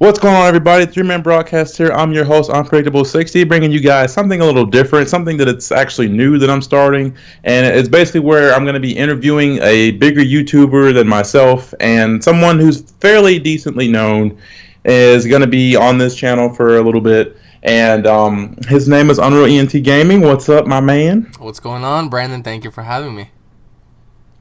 What's going on, everybody? 3Man Broadcast here. I'm your host, Unpredictable60, bringing you guys something a little different, something that it's actually new that I'm starting. And it's basically where I'm going to be interviewing a bigger YouTuber than myself, and someone who's fairly decently known is going to be on this channel for a little bit. And his name is UnrealEntGaming. What's up, my man? What's going on, Brandon? Thank you for having me.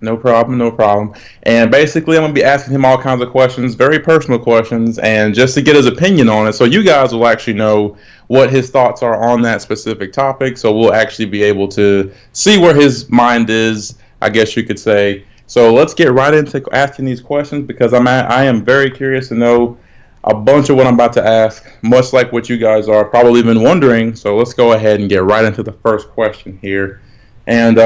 No problem, no problem. And basically, I'm going to be asking him all kinds of questions, very personal questions, and just to get his opinion on it. So you guys will actually know what his thoughts are on that specific topic. So we'll actually be able to see where his mind is, I guess you could say. So let's get right into asking these questions because I am very curious to know a bunch of what I'm about to ask, much like what you guys are probably been wondering. So let's go ahead and get right into the first question here. And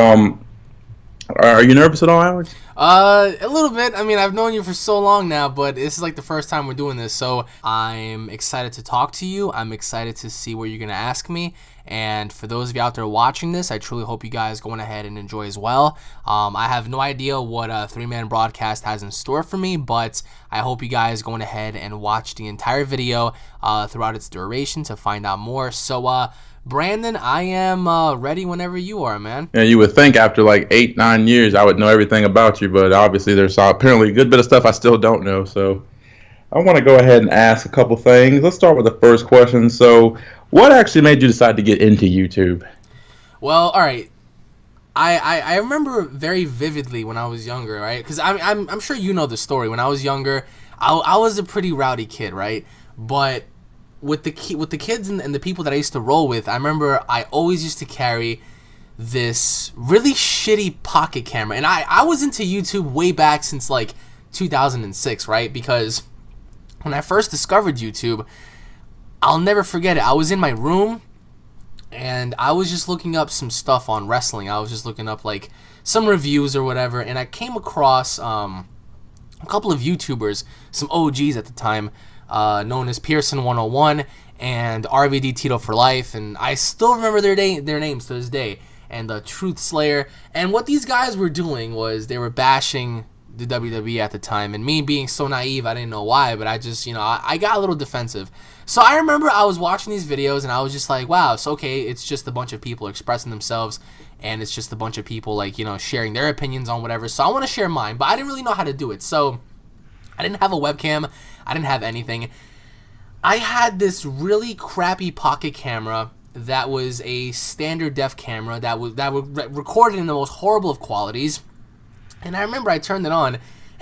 are you nervous at all, Alex? A little bit. I mean, I've known you for so long now, but this is like the first time we're doing this, so I'm excited to talk to you. I'm excited to see what you're going to ask me, and for those of you out there watching this, I truly hope you guys go ahead and enjoy as well. I have no idea what 3Man Broadcast has in store for me, but I hope you guys go ahead and watch the entire video throughout its duration to find out more. So, Brandon, I am ready whenever you are, man. Yeah, you would think after like 8-9 years I would know everything about you, but obviously there's apparently a good bit of stuff I still don't know. So I want to go ahead and ask a couple things. Let's start with the first question. So what actually made you decide to get into YouTube? Well, all right. I remember very vividly when I was younger, right? Because I'm sure you know the story. When I was younger, I was a pretty rowdy kid, right? But with the kids and the people that I used to roll with, I remember I always used to carry this really shitty pocket camera. And I was into YouTube way back since like 2006, right? Because when I first discovered YouTube, I'll never forget it. I was in my room and I was just looking up some stuff on wrestling. I was just looking up like some reviews or whatever, and I came across a couple of YouTubers, some OGs at the time, known as Pearson 101 and RVD Tito for Life, and I still remember their names to this day, and Truth Slayer. And what these guys were doing was they were bashing the WWE at the time, and me being so naive, I didn't know why, but I just, I got a little defensive. So I remember I was watching these videos and I was just like, wow, it's okay, it's just a bunch of people expressing themselves, and it's just a bunch of people like, sharing their opinions on whatever. So I want to share mine, but I didn't really know how to do it. So I didn't have a webcam, I didn't have anything. I had this really crappy pocket camera that was a standard def camera that was recorded in the most horrible of qualities. And I remember I turned it on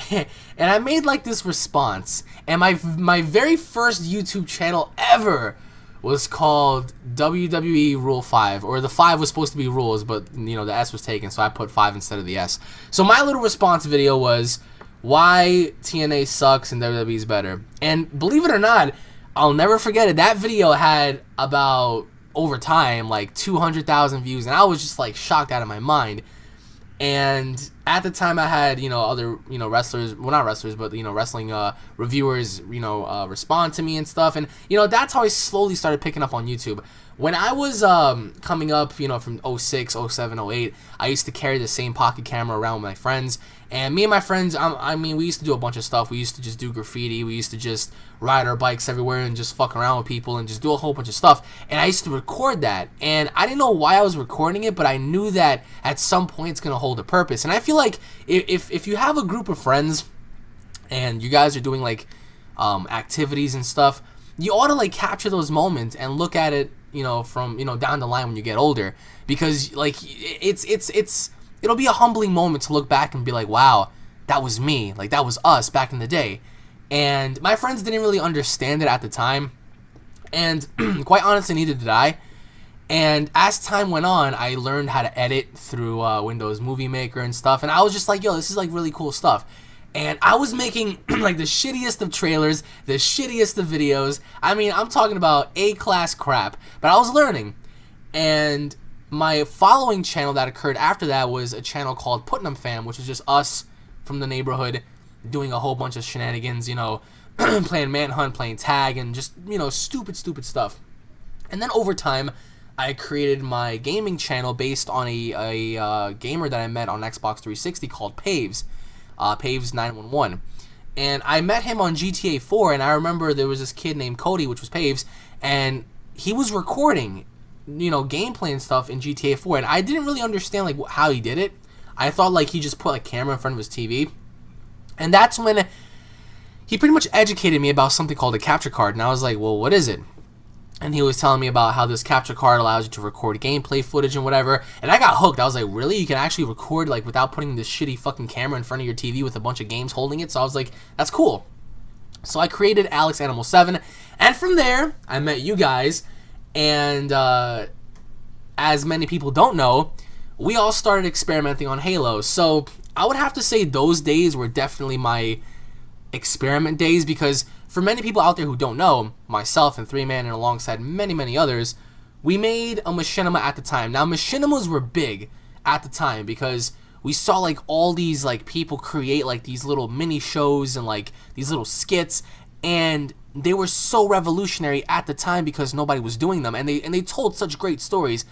and I made like this response. And my very first YouTube channel ever was called WWE Rule 5, or the 5 was supposed to be rules, but the S was taken, so I put 5 instead of the S. So my little response video was why TNA sucks and WWE's better. And believe it or not, I'll never forget it. That video had about, over time, like 200,000 views, and I was just like shocked out of my mind. And at the time I had, other, wrestlers, well, not wrestlers, but, wrestling reviewers, respond to me and stuff. And, that's how I slowly started picking up on YouTube. When I was coming up, from 06, 07, 08, I used to carry the same pocket camera around with my friends. And me and my friends, we used to do a bunch of stuff. We used to just do graffiti. We used to just ride our bikes everywhere and just fuck around with people and just do a whole bunch of stuff. And I used to record that. And I didn't know why I was recording it, but I knew that at some point it's going to hold a purpose. And I feel like if you have a group of friends and you guys are doing like activities and stuff, you ought to like capture those moments and look at it, from down the line when you get older, because like it'll be a humbling moment to look back and be like, wow, that was me, like that was us back in the day. And my friends didn't really understand it at the time, and quite honestly, neither did I. And as time went on, I learned how to edit through Windows Movie Maker and stuff, and I was just like, yo, this is like really cool stuff. And I was making like the shittiest of trailers, the shittiest of videos. I mean, I'm talking about A-class crap, but I was learning. And my following channel that occurred after that was a channel called Putnam Fam, which is just us from the neighborhood doing a whole bunch of shenanigans, playing Manhunt, playing tag, and just, stupid stuff. And then over time, I created my gaming channel based on a gamer that I met on Xbox 360 called Paves. Paves 911, and I met him on GTA 4, and I remember there was this kid named Cody, which was Paves, and he was recording, gameplay and stuff in GTA 4, and I didn't really understand like how he did it. I thought like he just put like camera in front of his TV, and that's when he pretty much educated me about something called a capture card, and I was like, well, what is it? And he was telling me about how this capture card allows you to record gameplay footage and whatever. And I got hooked. I was like, really? You can actually record like without putting this shitty fucking camera in front of your TV with a bunch of games holding it? So I was like, that's cool. So I created Alex Animal 7. And from there, I met you guys. And as many people don't know, we all started experimenting on Halo. So I would have to say those days were definitely my experiment days, because for many people out there who don't know, myself and 3Man and alongside many others, we made a machinima at the time. Now machinimas were big at the time because we saw like all these like people create like these little mini shows and like these little skits, and they were so revolutionary at the time because nobody was doing them, and they told such great stories.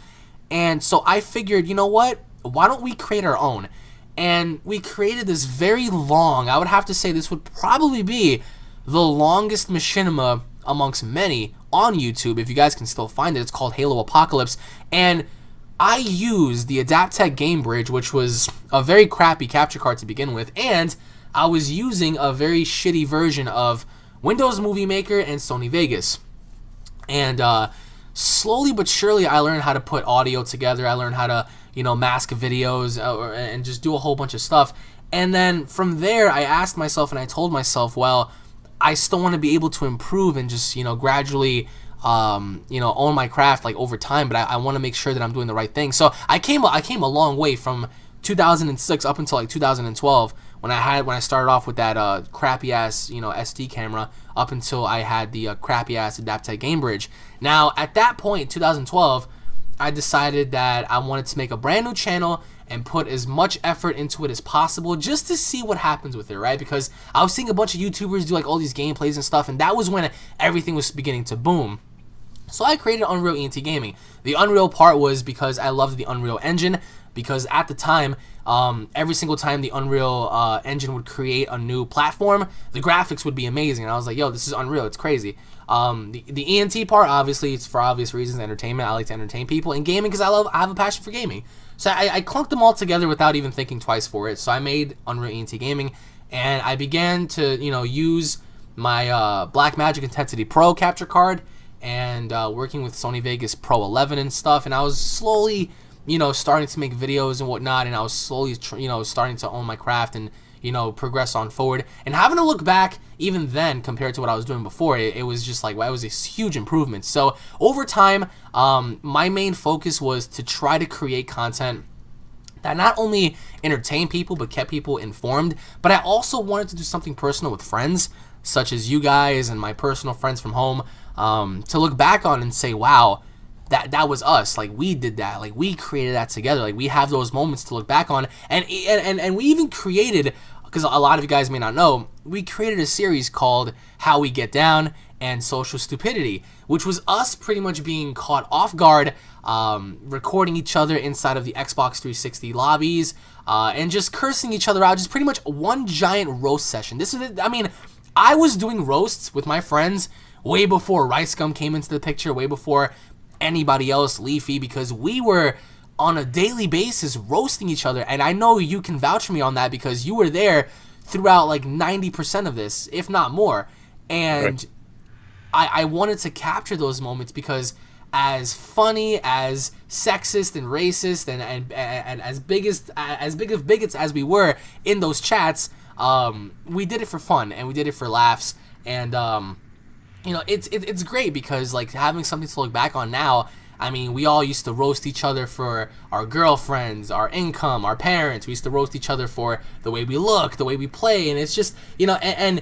And so I figured, you know what? Why don't we create our own? And we created this very long, I would have to say this would probably be the longest machinima amongst many on YouTube, if you guys can still find it. It's called Halo Apocalypse, and I used the Adaptec Game Bridge, which was a very crappy capture card to begin with, and I was using a very shitty version of Windows Movie Maker and Sony Vegas. And slowly but surely I learned how to put audio together. I learned how to mask videos and just do a whole bunch of stuff. And then from there, I asked myself and I told myself, well, I still want to be able to improve and just, gradually, own my craft like over time, but I want to make sure that I'm doing the right thing. So I came a long way from 2006 up until like 2012 when I started off with that crappy ass SD camera, up until I had the crappy ass Adaptec Game Bridge. Now at that point, 2012, I decided that I wanted to make a brand new channel and put as much effort into it as possible just to see what happens with it, right? Because I was seeing a bunch of YouTubers do like all these gameplays and stuff, and that was when everything was beginning to boom. So I created UnrealEntGaming. The Unreal part was because I loved the Unreal Engine, because at the time, every single time the Unreal Engine would create a new platform, the graphics would be amazing. And I was like, yo, this is Unreal, it's crazy. The ENT part, obviously, it's for obvious reasons, entertainment. I like to entertain people. And gaming, because I have a passion for gaming. So I clunked them all together without even thinking twice for it. So I made UnrealEntGaming, and I began to, use my Blackmagic Intensity Pro capture card, and working with Sony Vegas Pro 11 and stuff. And I was slowly, starting to make videos and whatnot, and I was slowly, starting to own my craft and, progress on forward. And having to look back, even then, compared to what I was doing before, it was just like, wow, it was a huge improvement. So over time, my main focus was to try to create content that not only entertained people, but kept people informed. But I also wanted to do something personal with friends, such as you guys and my personal friends from home, to look back on and say, wow, that was us. Like, we did that. Like, we created that together. Like, we have those moments to look back on. And we even created, because a lot of you guys may not know, we created a series called How We Get Down and Social Stupidity, which was us pretty much being caught off guard, recording each other inside of the Xbox 360 lobbies, and just cursing each other out. Just pretty much one giant roast session. I was doing roasts with my friends way before Rice Gum came into the picture, way before anybody else, Leafy, because we were on a daily basis roasting each other. And I know you can vouch for me on that because you were there throughout like 90% of this, if not more. And right. I wanted to capture those moments because as funny, as sexist and racist and as big of bigots as we were in those chats, we did it for fun and we did it for laughs. And it's great because like having something to look back on now. I mean, we all used to roast each other for our girlfriends, our income, our parents. We used to roast each other for the way we look, the way we play, and it's just, and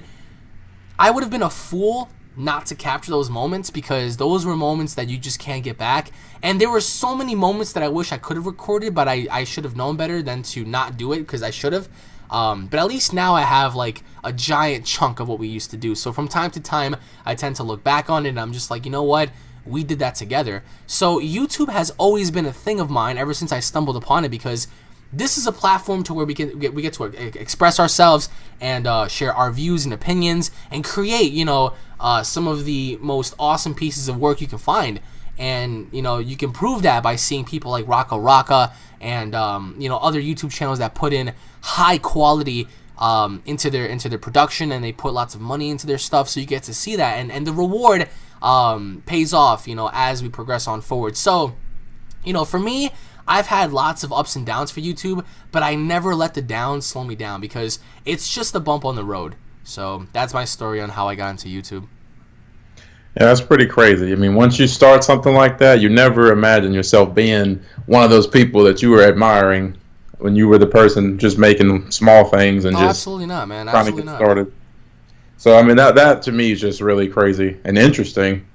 I would have been a fool not to capture those moments because those were moments that you just can't get back. And there were so many moments that I wish I could have recorded, but I should have known better than to not do it because I should have. But at least now I have like a giant chunk of what we used to do. So from time to time, I tend to look back on it and I'm just like, you know what? We did that together. So YouTube has always been a thing of mine ever since I stumbled upon it because this is a platform to where we get to express ourselves and share our views and opinions and create, some of the most awesome pieces of work you can find. And, you can prove that by seeing people like Raka Raka and, other YouTube channels that put in high quality into their production, and they put lots of money into their stuff. So you get to see that. And the reward pays off, as we progress on forward. So, for me, I've had lots of ups and downs for YouTube, but I never let the downs slow me down because it's just a bump on the road. So that's my story on how I got into YouTube. Yeah, that's pretty crazy. I mean, once you start something like that, you never imagine yourself being one of those people that you were admiring when you were the person just making small things and just absolutely not, man. Trying Absolutely to get not. started. So, I mean, that to me is just really crazy and interesting.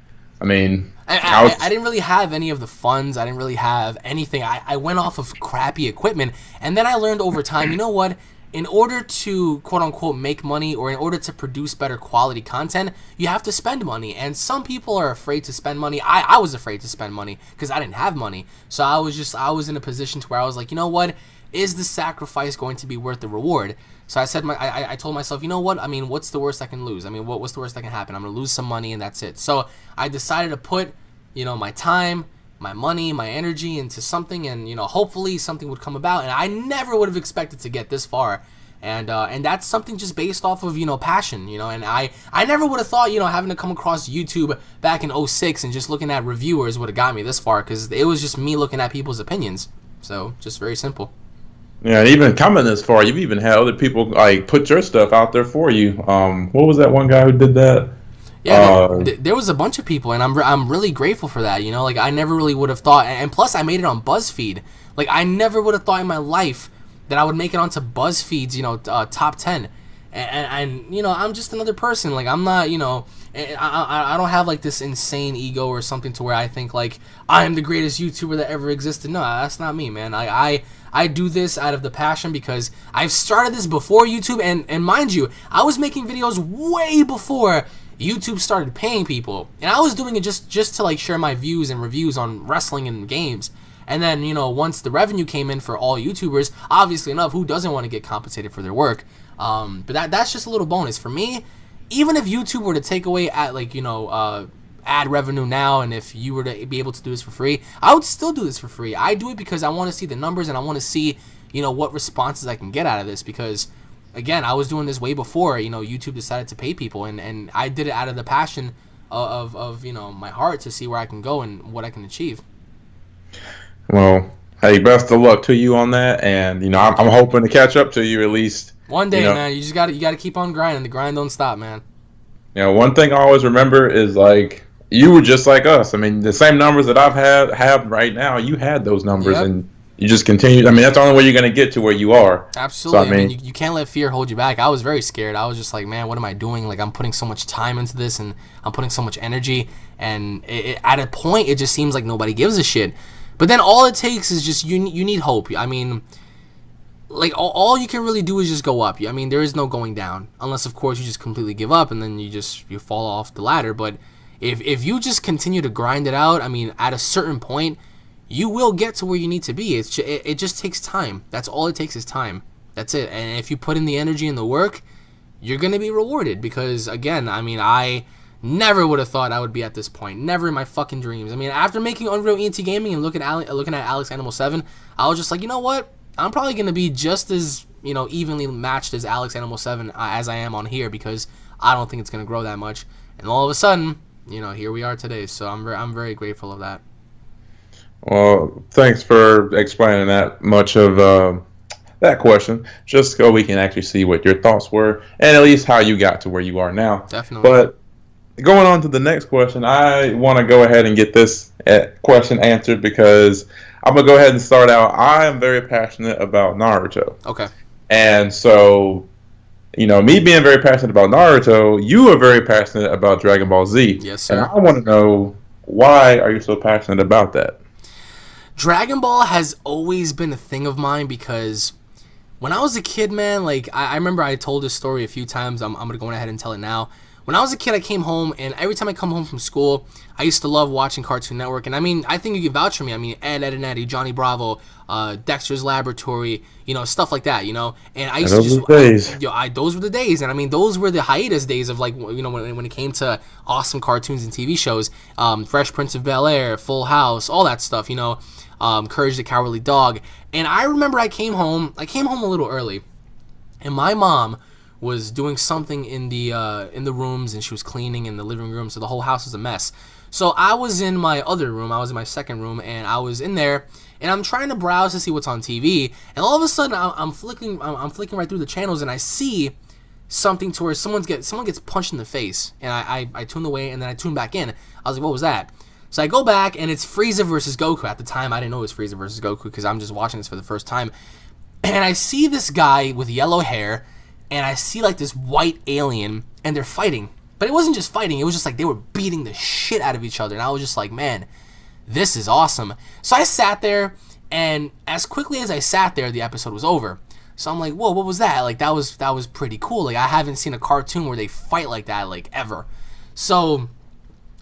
I mean, I didn't really have any of the funds. I didn't really have anything. I went off of crappy equipment. And then I learned over time, you know what? In order to, quote-unquote, make money, or in order to produce better quality content, you have to spend money. And some people are afraid to spend money. I was afraid to spend money because I didn't have money. So I was in a position to where I was like, you know what? Is the sacrifice going to be worth the reward? So I told myself, you know what? I mean, what's the worst I can lose? I mean, what's the worst that can happen? I'm going to lose some money and that's it. So I decided to put, my time, my money, my energy into something, and, hopefully something would come about. And I never would have expected to get this far. And that's something just based off of, passion, and I never would have thought, having to come across YouTube back in '06 and just looking at reviewers would have got me this far, because it was just me looking at people's opinions. So just very simple. Yeah, and even coming this far, you've even had other people like put your stuff out there for you. What was that one guy who did that? Yeah, there was a bunch of people, and I'm really grateful for that. Like I never really would have thought, and plus I made it on BuzzFeed. Like I never would have thought in my life that I would make it onto BuzzFeed's top 10. And I'm just another person. Like I'm not, I don't have like this insane ego or something to where I think like I am the greatest YouTuber that ever existed. No, that's not me, man. I do this out of the passion because I've started this before YouTube, and mind you, I was making videos way before YouTube started paying people, and I was doing it just to like share my views and reviews on wrestling and games. And then, once the revenue came in for all YouTubers, obviously enough, who doesn't want to get compensated for their work? But that's just a little bonus for me. Even if YouTube were to take away ad revenue now, and if you were to be able to do this for free, I would still do this for free. I do it because I want to see the numbers, and I want to see, what responses I can get out of this, because again, I was doing this way before, YouTube decided to pay people, and I did it out of the passion of my heart to see where I can go and what I can achieve. Well, hey, best of luck to you on that, and I'm hoping to catch up to you at least one day, man. You just gotta keep on grinding. The grind don't stop, man. One thing I always remember is like you were just like us. I mean, the same numbers that have right now, you had those numbers, yep. And you just continued. I mean, that's the only way you're gonna get to where you are. Absolutely. So, I mean, you can't let fear hold you back. I was very scared. I was just like, man, what am I doing? Like, I'm putting so much time into this, and I'm putting so much energy, and at a point, it just seems like nobody gives a shit. But then all it takes is just you need hope. I mean, like all you can really do is just go up. I mean, there is no going down, unless of course you just completely give up and then you fall off the ladder. But if you just continue to grind it out, I mean, at a certain point, you will get to where you need to be. It just takes time. That's all it takes is time. That's it. And if you put in the energy and the work, you're gonna be rewarded. Because again, I mean, I never would have thought I would be at this point. Never in my fucking dreams. I mean, after making UnrealEntGaming and looking at Alex Animal 7, I was just like, you know what? I'm probably going to be just as, evenly matched as Alex Animal 7 as I am on here, because I don't think it's going to grow that much. And all of a sudden, here we are today. So I'm very grateful of that. Well, thanks for explaining that much of that question, just so we can actually see what your thoughts were and at least how you got to where you are now. Definitely. But going on to the next question, I want to go ahead and get this question answered because I'm going to go ahead and start out. I am very passionate about Naruto. Okay. And so, me being very passionate about Naruto, you are very passionate about Dragon Ball Z. Yes, sir. And I want to know, why are you so passionate about that? Dragon Ball has always been a thing of mine because when I was a kid, man, like I remember I told this story a few times. I'm going to go ahead and tell it now. when I was a kid, I came home, and every time I come home from school, I used to love watching Cartoon Network. And I mean, I think you can vouch for me. I mean, Ed, Ed and Eddie, Johnny Bravo, Dexter's Laboratory, stuff like that, And I used to just, those were the days. And I mean, those were the hiatus days of, like, when it came to awesome cartoons and TV shows. Fresh Prince of Bel-Air, Full House, all that stuff, Courage the Cowardly Dog. And I remember I came home a little early, and my mom was doing something in the rooms, and she was cleaning in the living room, so the whole house was a mess. So I was in my other room, I was in my second room, and I was in there, and I'm trying to browse to see what's on TV, and all of a sudden I'm flicking right through the channels, and I see something to where someone gets punched in the face, and I tuned away, and then I tuned back in. I was like, what was that? So I go back, and it's Frieza versus Goku. At the time, I didn't know it was Frieza versus Goku because I'm just watching this for the first time, and I see this guy with yellow hair, and I see like this white alien, and they're fighting. But it wasn't just fighting, it was just like they were beating the shit out of each other. And I was just like, man, this is awesome. So I sat there, and as quickly as I sat there, the episode was over. So I'm like, whoa, what was that? Like, that was pretty cool. Like, I haven't seen a cartoon where they fight like that, like, ever. So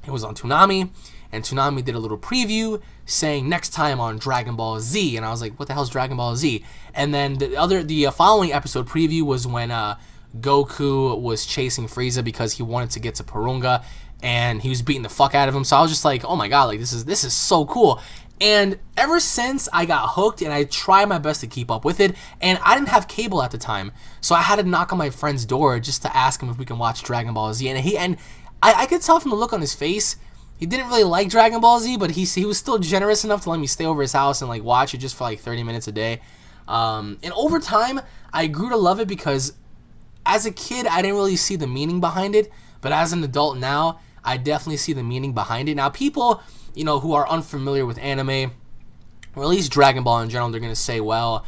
it was on Toonami, and Toonami did a little preview saying next time on Dragon Ball Z, and I was like, what the hell's Dragon Ball Z? And then the following episode preview was when Goku was chasing Frieza because he wanted to get to Porunga, and he was beating the fuck out of him. So I was just like, oh my god, like this is so cool. And ever since, I got hooked, and I tried my best to keep up with it. And I didn't have cable at the time, so I had to knock on my friend's door just to ask him if we can watch Dragon Ball Z. And I could tell from the look on his face, he didn't really like Dragon Ball Z, but he was still generous enough to let me stay over his house and like watch it just for like 30 minutes a day. And over time, I grew to love it because as a kid, I didn't really see the meaning behind it, but as an adult now, I definitely see the meaning behind it. Now, people, who are unfamiliar with anime, or at least Dragon Ball in general, they're going to say, well,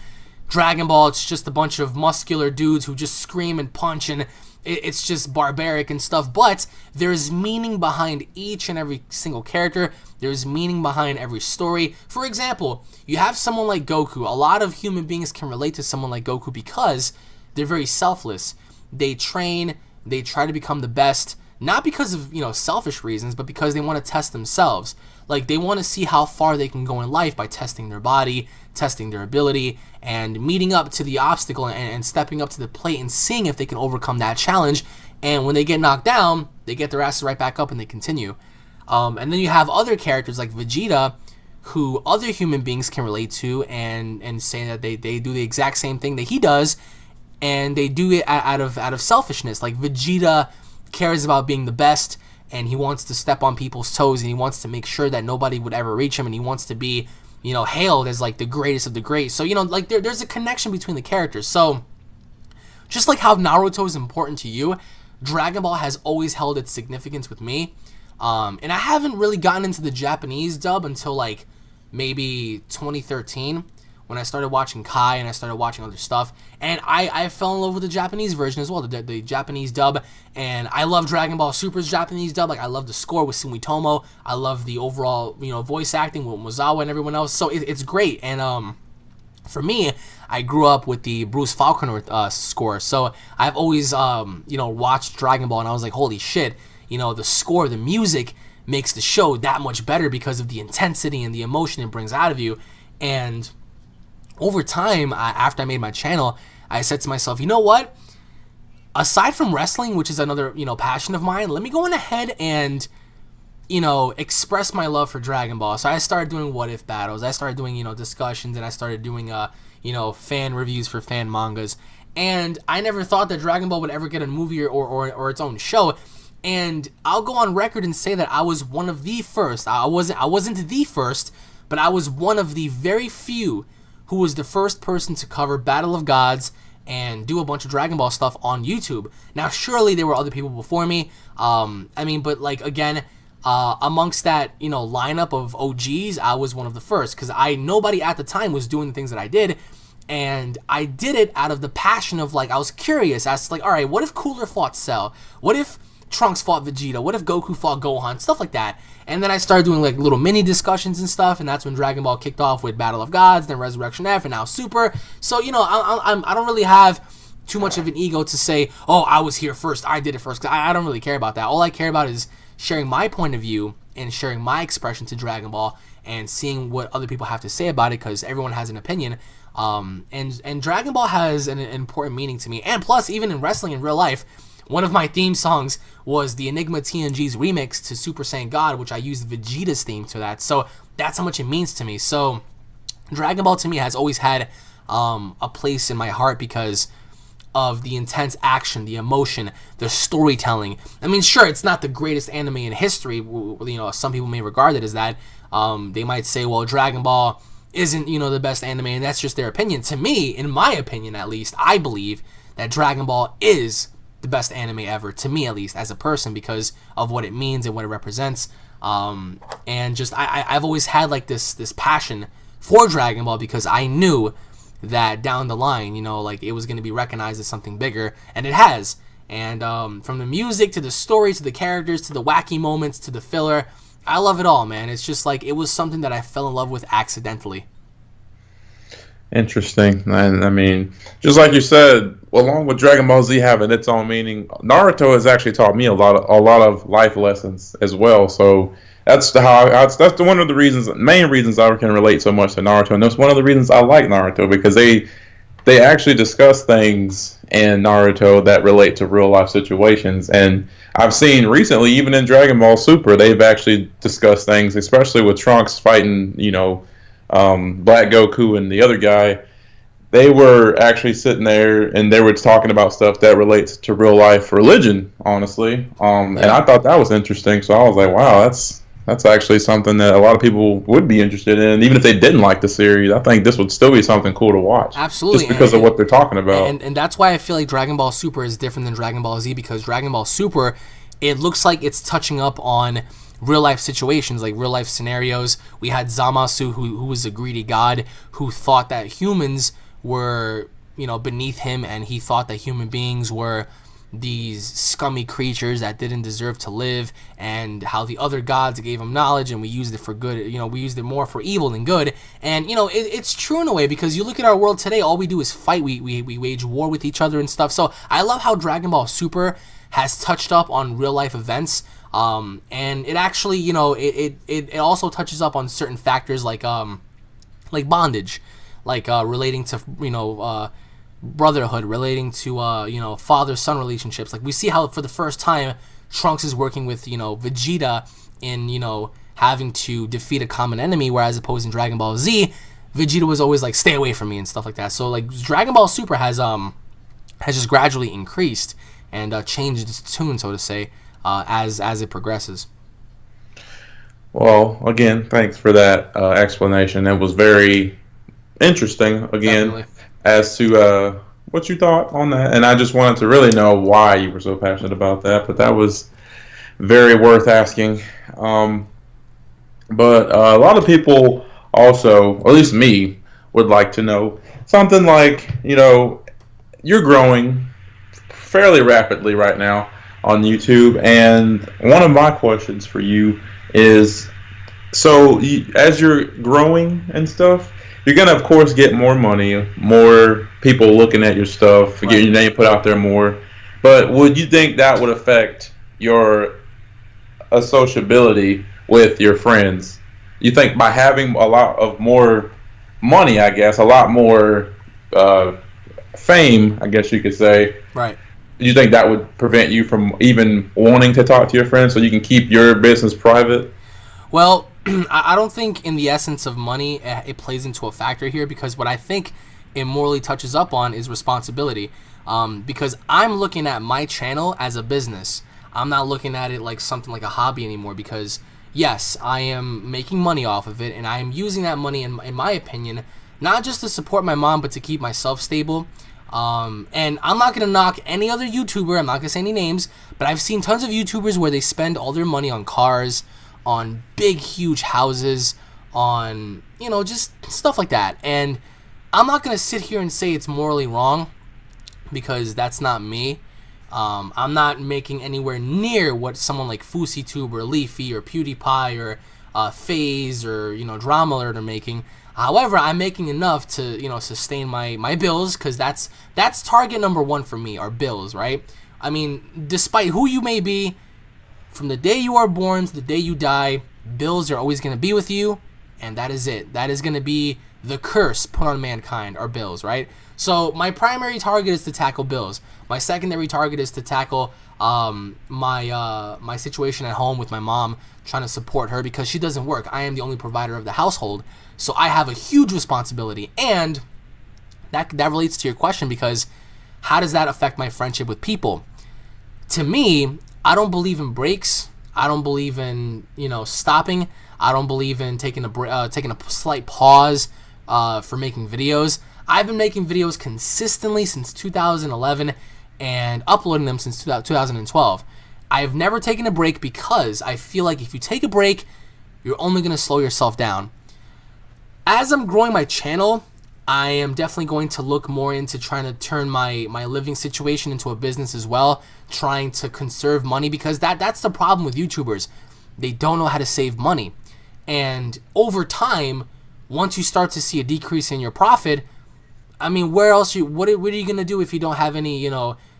Dragon Ball, it's just a bunch of muscular dudes who just scream and punch, and it's just barbaric and stuff. But there's meaning behind each and every single character. There's meaning behind every story. For example, you have someone like Goku. A lot of human beings can relate to someone like Goku because they're very selfless. They train, they try to become the best, not because of, selfish reasons, but because they want to test themselves. Like, they want to see how far they can go in life by testing their body, testing their ability, and meeting up to the obstacle and stepping up to the plate and seeing if they can overcome that challenge. And when they get knocked down, they get their asses right back up and they continue. And then you have other characters like Vegeta, who other human beings can relate to and say that they do the exact same thing that he does, and they do it out of selfishness. Like, Vegeta cares about being the best, and he wants to step on people's toes, and he wants to make sure that nobody would ever reach him, and he wants to be, hailed as like the greatest of the great. So, like there's a connection between the characters. So, just like how Naruto is important to you, Dragon Ball has always held its significance with me. And I haven't really gotten into the Japanese dub until like maybe 2013. When I started watching Kai and I started watching other stuff. And I fell in love with the Japanese version as well, the Japanese dub. And I love Dragon Ball Super's Japanese dub. Like, I love the score with Sumitomo. I love the overall, voice acting with Mozawa and everyone else. So it's great. And for me, I grew up with the Bruce Faulconer score. So I've always, watched Dragon Ball, and I was like, holy shit. The score, the music makes the show that much better because of the intensity and the emotion it brings out of you. And over time, after I made my channel, I said to myself, you know what? Aside from wrestling, which is another, passion of mine, let me go on ahead and, express my love for Dragon Ball. So I started doing what if battles. I started doing, discussions, and I started doing, fan reviews for fan mangas. And I never thought that Dragon Ball would ever get a movie or its own show. And I'll go on record and say that I was one of the first. I wasn't the first, but I was one of the very few who was the first person to cover Battle of Gods and do a bunch of Dragon Ball stuff on YouTube. Now, surely there were other people before me. But like, again, amongst that, lineup of OGs, I was one of the first, because nobody at the time was doing the things that I did, and I did it out of the passion of, like, I was curious as to, like, all right, what if Cooler fought Cell? What if Trunks fought Vegeta? What if Goku fought Gohan? Stuff like that. And then I started doing like little mini discussions and stuff, and that's when Dragon Ball kicked off with Battle of Gods, then Resurrection F, and now Super. So I don't really have too much of an ego to say, oh, I was here first, I did it first. I don't really care about that. All I care about is sharing my point of view and sharing my expression to Dragon Ball and seeing what other people have to say about it, because everyone has an opinion. And Dragon Ball has an important meaning to me. And plus, even in wrestling in real life, one of my theme songs was the Enigma TNG's remix to Super Saiyan God, which I used Vegeta's theme to that. So that's how much it means to me. So Dragon Ball to me has always had a place in my heart because of the intense action, the emotion, the storytelling. I mean, sure, it's not the greatest anime in history. You know, some people may regard it as that. They might say, well, Dragon Ball isn't, you know, the best anime, and that's just their opinion. To me, in my opinion at least, I believe that Dragon Ball is the best anime ever, to me at least, as a person, because of what it means and what it represents. And just, I've always had like this passion for Dragon Ball because I knew that down the line, you know, like it was going to be recognized as something bigger, and it has. And from the music to the story to the characters to the wacky moments to the filler, I love it all, man. It's just like it was something that I fell in love with accidentally. Interesting. And I mean, just like you said, along with Dragon Ball Z having its own meaning, Naruto has actually taught me a lot of life lessons as well. So that's the one of the reasons, main reasons I can relate so much to Naruto, and that's one of the reasons I like Naruto, because they actually discuss things in Naruto that relate to real life situations. And I've seen recently, even in Dragon Ball Super, they've actually discussed things, especially with Trunks fighting, you know, Black Goku and the other guy. They were actually sitting there and they were talking about stuff that relates to real life religion, honestly. And I thought that was interesting. So I was like, wow, that's actually something that a lot of people would be interested in, even if they didn't like the series. I think this would still be something cool to watch. Absolutely. Just because of what they're talking about. And that's why I feel like Dragon Ball Super is different than Dragon Ball Z, because Dragon Ball Super, it looks like it's touching up on real life situations, like real life scenarios. We had Zamasu, who was a greedy god, who thought that humans were, you know, beneath him, and he thought that human beings were these scummy creatures that didn't deserve to live, and how the other gods gave him knowledge and we used it for good. You know, we used it more for evil than good. And you know, it's true in a way, because you look at our world today, all we do is fight. We wage war with each other and stuff. So I love how Dragon Ball Super has touched up on real life events, and it actually, you know, it also touches up on certain factors like bondage, like relating to, you know, brotherhood, relating to you know, father-son relationships. Like we see how for the first time Trunks is working with, you know, Vegeta in, you know, having to defeat a common enemy, whereas opposed in Dragon Ball Z, Vegeta was always like, stay away from me and stuff like that. So like Dragon Ball Super has just gradually increased and changed its tune, so to say, as it progresses. Well, again, thanks for that explanation. It was very interesting, again. Definitely. As to what you thought on that. And I just wanted to really know why you were so passionate about that. But that was very worth asking. But a lot of people also, or at least me, would like to know something like, you know, you're growing fairly rapidly right now on YouTube. And one of my questions for you is, so as you're growing and stuff, you're going to, of course, get more money, more people looking at your stuff, Right. get your name put out there more. But would you think that would affect your sociability with your friends? You think by having a lot of more money, I guess, a lot more fame, I guess you could say, Right. do you think that would prevent you from even wanting to talk to your friends so you can keep your business private? Well, I don't think in the essence of money it plays into a factor here, because what I think it morally touches up on is responsibility. Because I'm looking at my channel as a business. I'm not looking at it like something like a hobby anymore, because yes, I am making money off of it, and I am using that money, in my opinion, not just to support my mom, but to keep myself stable. And I'm not going to knock any other YouTuber, I'm not going to say any names, but I've seen tons of YouTubers where they spend all their money on cars, on big, huge houses, on, you know, just stuff like that. And I'm not going to sit here and say it's morally wrong, because that's not me. I'm not making anywhere near what someone like FouseyTube or Leafy or PewDiePie or phase or drama they're making. However, I'm making enough to sustain my bills, because that's target number one for me, are bills, right? I mean, despite who you may be, from the day you are born to the day you die, bills are always going to be with you, and that is it. That is going to be the curse put on mankind, are bills, right? So my primary target is to tackle bills. My secondary target is to tackle my situation at home with my mom, trying to support her because she doesn't work. I am the only provider of the household, so I have a huge responsibility. And that relates to your question, because how does that affect my friendship with people? To me, I don't believe in breaks. I don't believe in stopping. I don't believe in taking a slight pause for making videos. I've been making videos consistently since 2011 and uploading them since 2012. I've never taken a break, because I feel like if you take a break, you're only going to slow yourself down. As I'm growing my channel, I am definitely going to look more into trying to turn my living situation into a business as well, trying to conserve money, because that's the problem with YouTubers. They don't know how to save money. And over time, once you start to see a decrease in your profit, I mean, what are you going to do if you don't have any,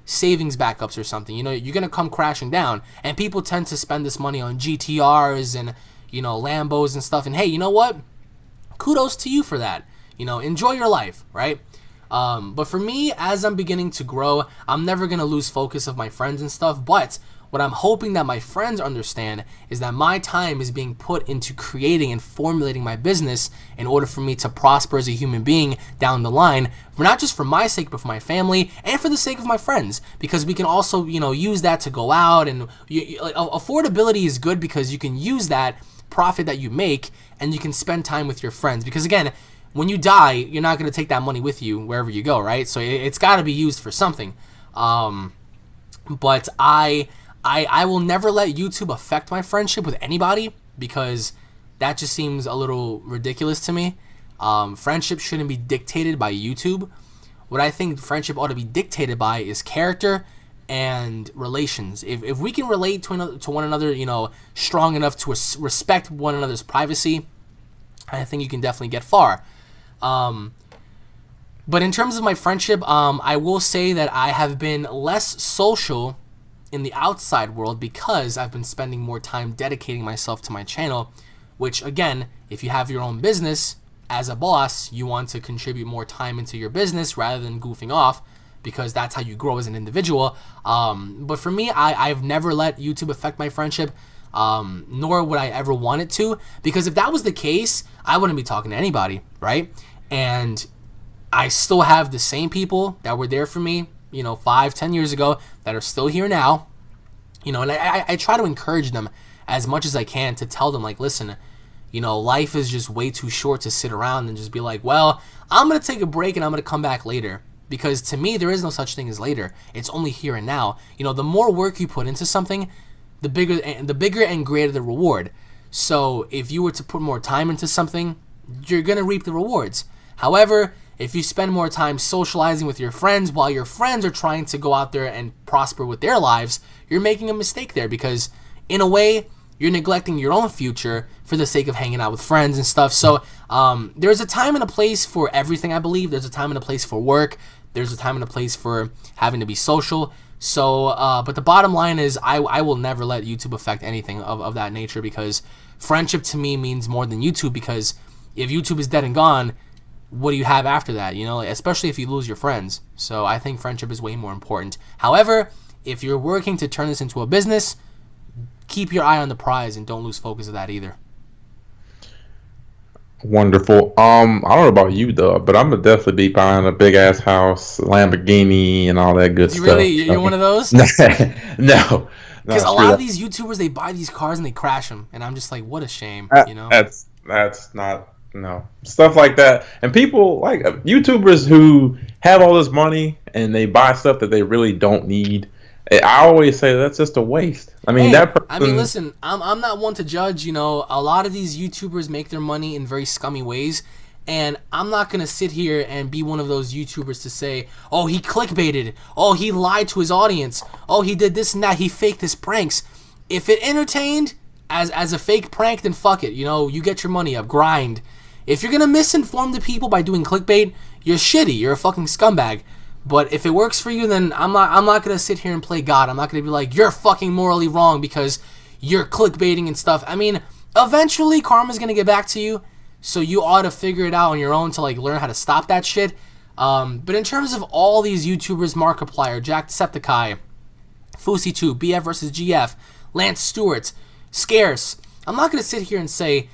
savings backups or something? You're going to come crashing down. And people tend to spend this money on GTRs and, Lambos and stuff. And hey, you know what? Kudos to you for that. Enjoy your life, right? But for me, as I'm beginning to grow, I'm never going to lose focus of my friends and stuff. But what I'm hoping that my friends understand is that my time is being put into creating and formulating my business in order for me to prosper as a human being down the line, not just for my sake, but for my family and for the sake of my friends, because we can also, use that to go out. And affordability is good, because you can use that profit that you make and you can spend time with your friends, because again, when you die, you're not going to take that money with you wherever you go, right? So it's got to be used for something. But I will never let YouTube affect my friendship with anybody, because that just seems a little ridiculous to me. Friendship shouldn't be dictated by YouTube. What I think friendship ought to be dictated by is character and relations. If we can relate to one another, strong enough to respect one another's privacy, I think you can definitely get far. But in terms of my friendship, I will say that I have been less social in the outside world, because I've been spending more time dedicating myself to my channel, which again, if you have your own business, as a boss, you want to contribute more time into your business rather than goofing off, because that's how you grow as an individual. But for me, I've never let YouTube affect my friendship, nor would I ever want it to, because if that was the case, I wouldn't be talking to anybody, right? And I still have the same people that were there for me, 5-10 years ago, that are still here now, and I try to encourage them as much as I can, to tell them, like, listen, life is just way too short to sit around and just be like, well, I'm going to take a break and I'm going to come back later. Because to me, there is no such thing as later. It's only here and now. The more work you put into something, the bigger and greater the reward. So if you were to put more time into something, you're going to reap the rewards. However, if you spend more time socializing with your friends while your friends are trying to go out there and prosper with their lives, you're making a mistake there, because in a way, you're neglecting your own future for the sake of hanging out with friends and stuff. So there's a time and a place for everything, I believe. There's a time and a place for work. There's a time and a place for having to be social. So, but the bottom line is, I will never let YouTube affect anything of that nature, because friendship to me means more than YouTube, because if YouTube is dead and gone, what do you have after that? Especially if you lose your friends. So I think friendship is way more important. However, if you're working to turn this into a business, keep your eye on the prize and don't lose focus of that either. Wonderful. I don't know about you though, but I'm gonna definitely be buying a big ass house, Lamborghini, and all that good stuff. Really, you're one of those? No. Because a lot of these YouTubers, they buy these cars and they crash them, and I'm just like, what a shame, That's not stuff like that. And people like YouTubers who have all this money and they buy stuff that they really don't need. I always say that's just a waste. I mean, listen, I'm not one to judge. A lot of these YouTubers make their money in very scummy ways, and I'm not gonna sit here and be one of those YouTubers to say, oh, he clickbaited, oh, he lied to his audience, oh, he did this and that, he faked his pranks. If it entertained, as a fake prank, then fuck it. You know, you get your money up, grind. If you're gonna misinform the people by doing clickbait, you're shitty. You're a fucking scumbag. But if it works for you, then I'm not gonna sit here and play God. I'm not gonna be like, you're fucking morally wrong because you're clickbaiting and stuff. I mean, eventually karma's gonna get back to you, so you ought to figure it out on your own to like learn how to stop that shit. But in terms of all these YouTubers, Markiplier, Jacksepticeye, Fousey2, BF versus GF, Lance Stewart, Scarce, I'm not gonna sit here and say,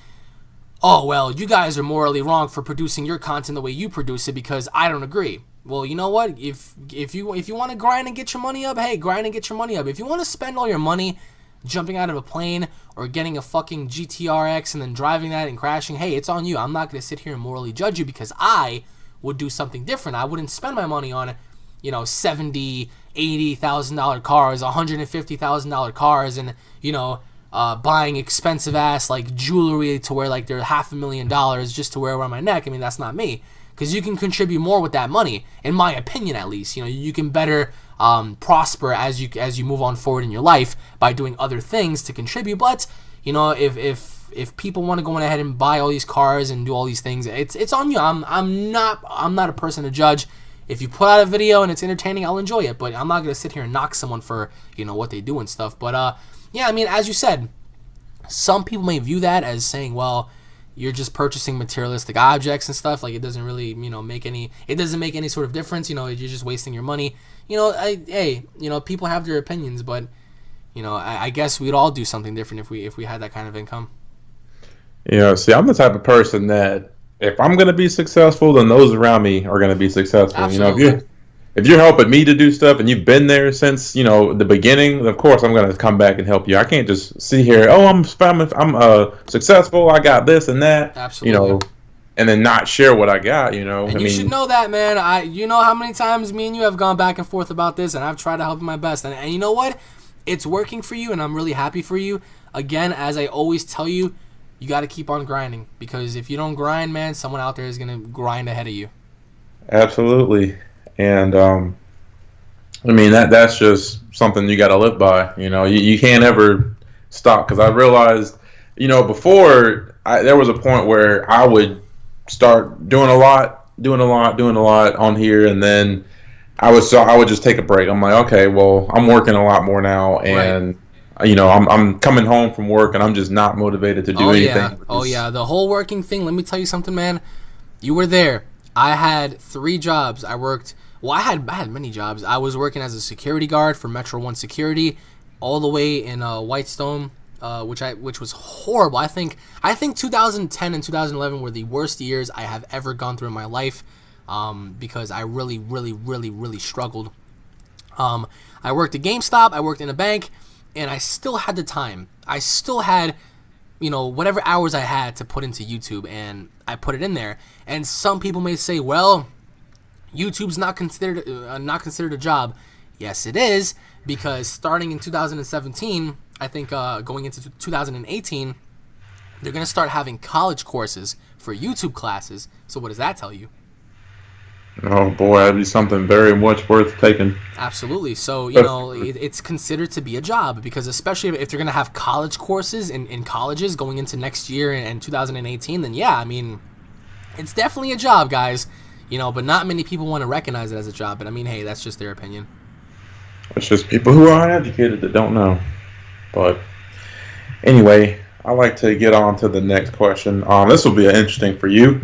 oh well, you guys are morally wrong for producing your content the way you produce it because I don't agree. Well, you know what? If you want to grind and get your money up, hey, grind and get your money up. If you want to spend all your money jumping out of a plane or getting a fucking GTRX and then driving that and crashing, hey, it's on you. I'm not going to sit here and morally judge you because I would do something different. I wouldn't spend my money on, you know, $70,000, $80,000 cars, $150,000 cars, and, you know, buying expensive ass like jewelry to wear like they're $500,000 just to wear around my neck. I mean, that's not me. Because you can contribute more with that money, in my opinion, at least. You know, you can better prosper as you move on forward in your life by doing other things to contribute. But you know, if people want to go ahead and buy all these cars and do all these things, it's on you. I'm not a person to judge. If you put out a video and it's entertaining, I'll enjoy it. But I'm not gonna sit here and knock someone for, you know, what they do and stuff. But yeah, I mean, as you said, some people may view that as saying, well, you're just purchasing materialistic objects and stuff. Like, it doesn't really, you know, make any sort of difference. You know, you're just wasting your money. You know, hey, you know, people have their opinions, but, you know, I guess we'd all do something different if we had that kind of income. Yeah, see, I'm the type of person that if I'm going to be successful, then those around me are going to be successful. Absolutely. You know, if you're helping me to do stuff and you've been there since, you know, the beginning, of course I'm going to come back and help you. I can't just sit here, oh, I'm successful, I got this and that, Absolutely. you know, and then not share what I got, you know. And you should know that, man. You know how many times me and you have gone back and forth about this, and I've tried to help you my best. And you know what? It's working for you, and I'm really happy for you. Again, as I always tell you, you got to keep on grinding. Because if you don't grind, man, someone out there is going to grind ahead of you. Absolutely. And I mean that's just something you got to live by. You know, you can't ever stop. Because I realized, you know, before there was a point where I would start doing a lot on here, and then I would just take a break. I'm like, okay, well, I'm working a lot more now, and you know, I'm coming home from work, and I'm just not motivated to do anything. Oh yeah, the whole working thing. Let me tell you something, man. You were there. I had 3 jobs. I worked. Well, I had many jobs. I was working as a security guard for Metro One Security, all the way in Whitestone, which was horrible. I think 2010 and 2011 were the worst years I have ever gone through in my life, because I really struggled. I worked at GameStop. I worked in a bank, and I still had the time. I still had, you know, whatever hours I had to put into YouTube, and I put it in there. And some people may say, well, YouTube's not considered a job. Yes, it is, because starting in 2017, I think going into 2018, they're going to start having college courses for YouTube classes. So what does that tell you? Oh boy, that'd be something very much worth taking. Absolutely. So, you know, it's considered to be a job, because especially if they're going to have college courses in colleges going into next year and 2018, then yeah, I mean, it's definitely a job, guys. You know, but not many people want to recognize it as a job. But I mean, hey, that's just their opinion. It's just people who are uneducated that don't know. But anyway, I'd like to get on to the next question. This will be interesting for you.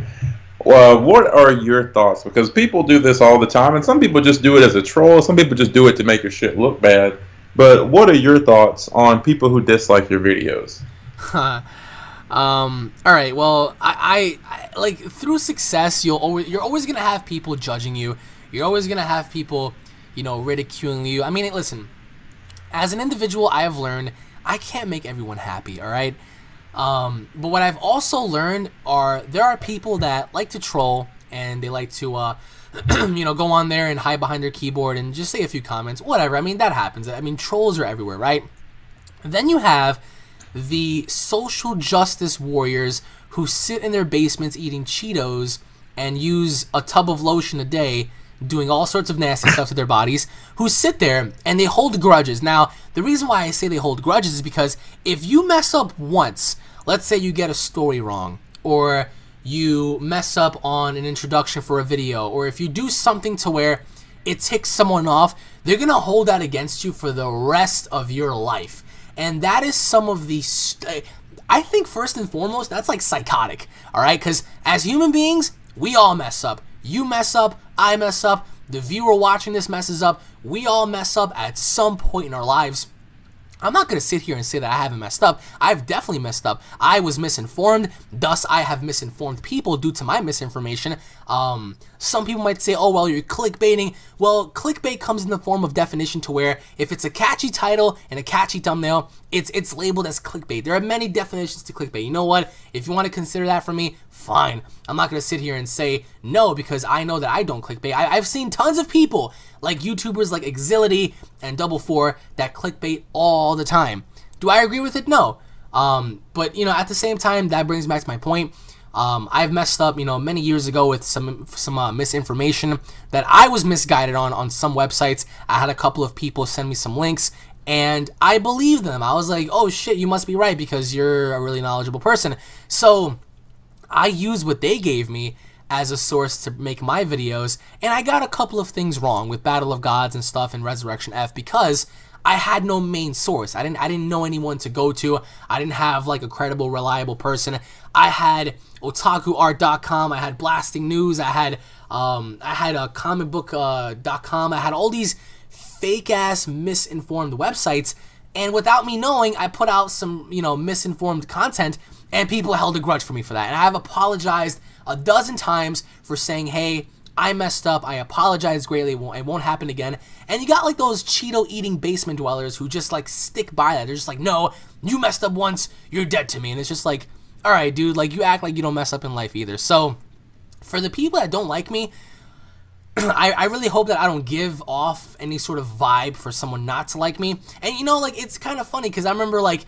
What are your thoughts? Because people do this all the time, and some people just do it as a troll. Some people just do it to make your shit look bad. But what are your thoughts on people who dislike your videos? All right. Well, I like, through success, you're always gonna have people judging you. You're always gonna have people, you know, ridiculing you. I mean, listen, as an individual, I have learned I can't make everyone happy. All right. But what I've also learned there are people that like to troll, and they like to, you know, go on there and hide behind their keyboard and just say a few comments, whatever. I mean, that happens. I mean, trolls are everywhere, right? Then you have the social justice warriors who sit in their basements eating Cheetos and use a tub of lotion a day doing all sorts of nasty stuff to their bodies, who sit there and they hold grudges. Now, the reason why I say they hold grudges is because if you mess up once, let's say you get a story wrong, or you mess up on an introduction for a video, or if you do something to where it ticks someone off, they're going to hold that against you for the rest of your life. And that is some of the... I think first and foremost, that's like psychotic, all right? Because as human beings, we all mess up. You mess up, I mess up, the viewer watching this messes up. We all mess up at some point in our lives. I'm not going to sit here and say that I haven't messed up. I've definitely messed up. I was misinformed, thus I have misinformed people due to my misinformation. Some people might say, oh, well, you're clickbaiting. Well, clickbait comes in the form of definition to where if it's a catchy title and a catchy thumbnail, it's labeled as clickbait. There are many definitions to clickbait. You know what? If you want to consider that for me, fine. I'm not going to sit here and say no because I know that I don't clickbait. I've seen tons of people like YouTubers like Exility and Double Four that clickbait all the time. Do I agree with it? No. But, you know, at the same time, that brings back to my point. I've messed up, you know, many years ago with some misinformation that I was misguided on some websites. I had a couple of people send me some links, and I believed them. I was like, oh, shit, you must be right because you're a really knowledgeable person. So I used what they gave me as a source to make my videos, and I got a couple of things wrong with Battle of Gods and stuff and Resurrection F because I had no main source. I didn't know anyone to go to. I didn't have like a credible, reliable person. I had otakuart.com. I had Blasting News. I had a comicbook.com. I had all these fake ass misinformed websites, and without me knowing, I put out some, you know, misinformed content, and people held a grudge for me for that. And I have apologized a dozen times for saying, hey, I messed up, I apologize greatly, it won't happen again. And you got like those Cheeto-eating basement dwellers who just like stick by that. They're just like, no, you messed up once, you're dead to me. And it's just like, alright dude, like you act like you don't mess up in life either. So, for the people that don't like me, I really hope that I don't give off any sort of vibe for someone not to like me. And you know, like, it's kind of funny, because I remember like,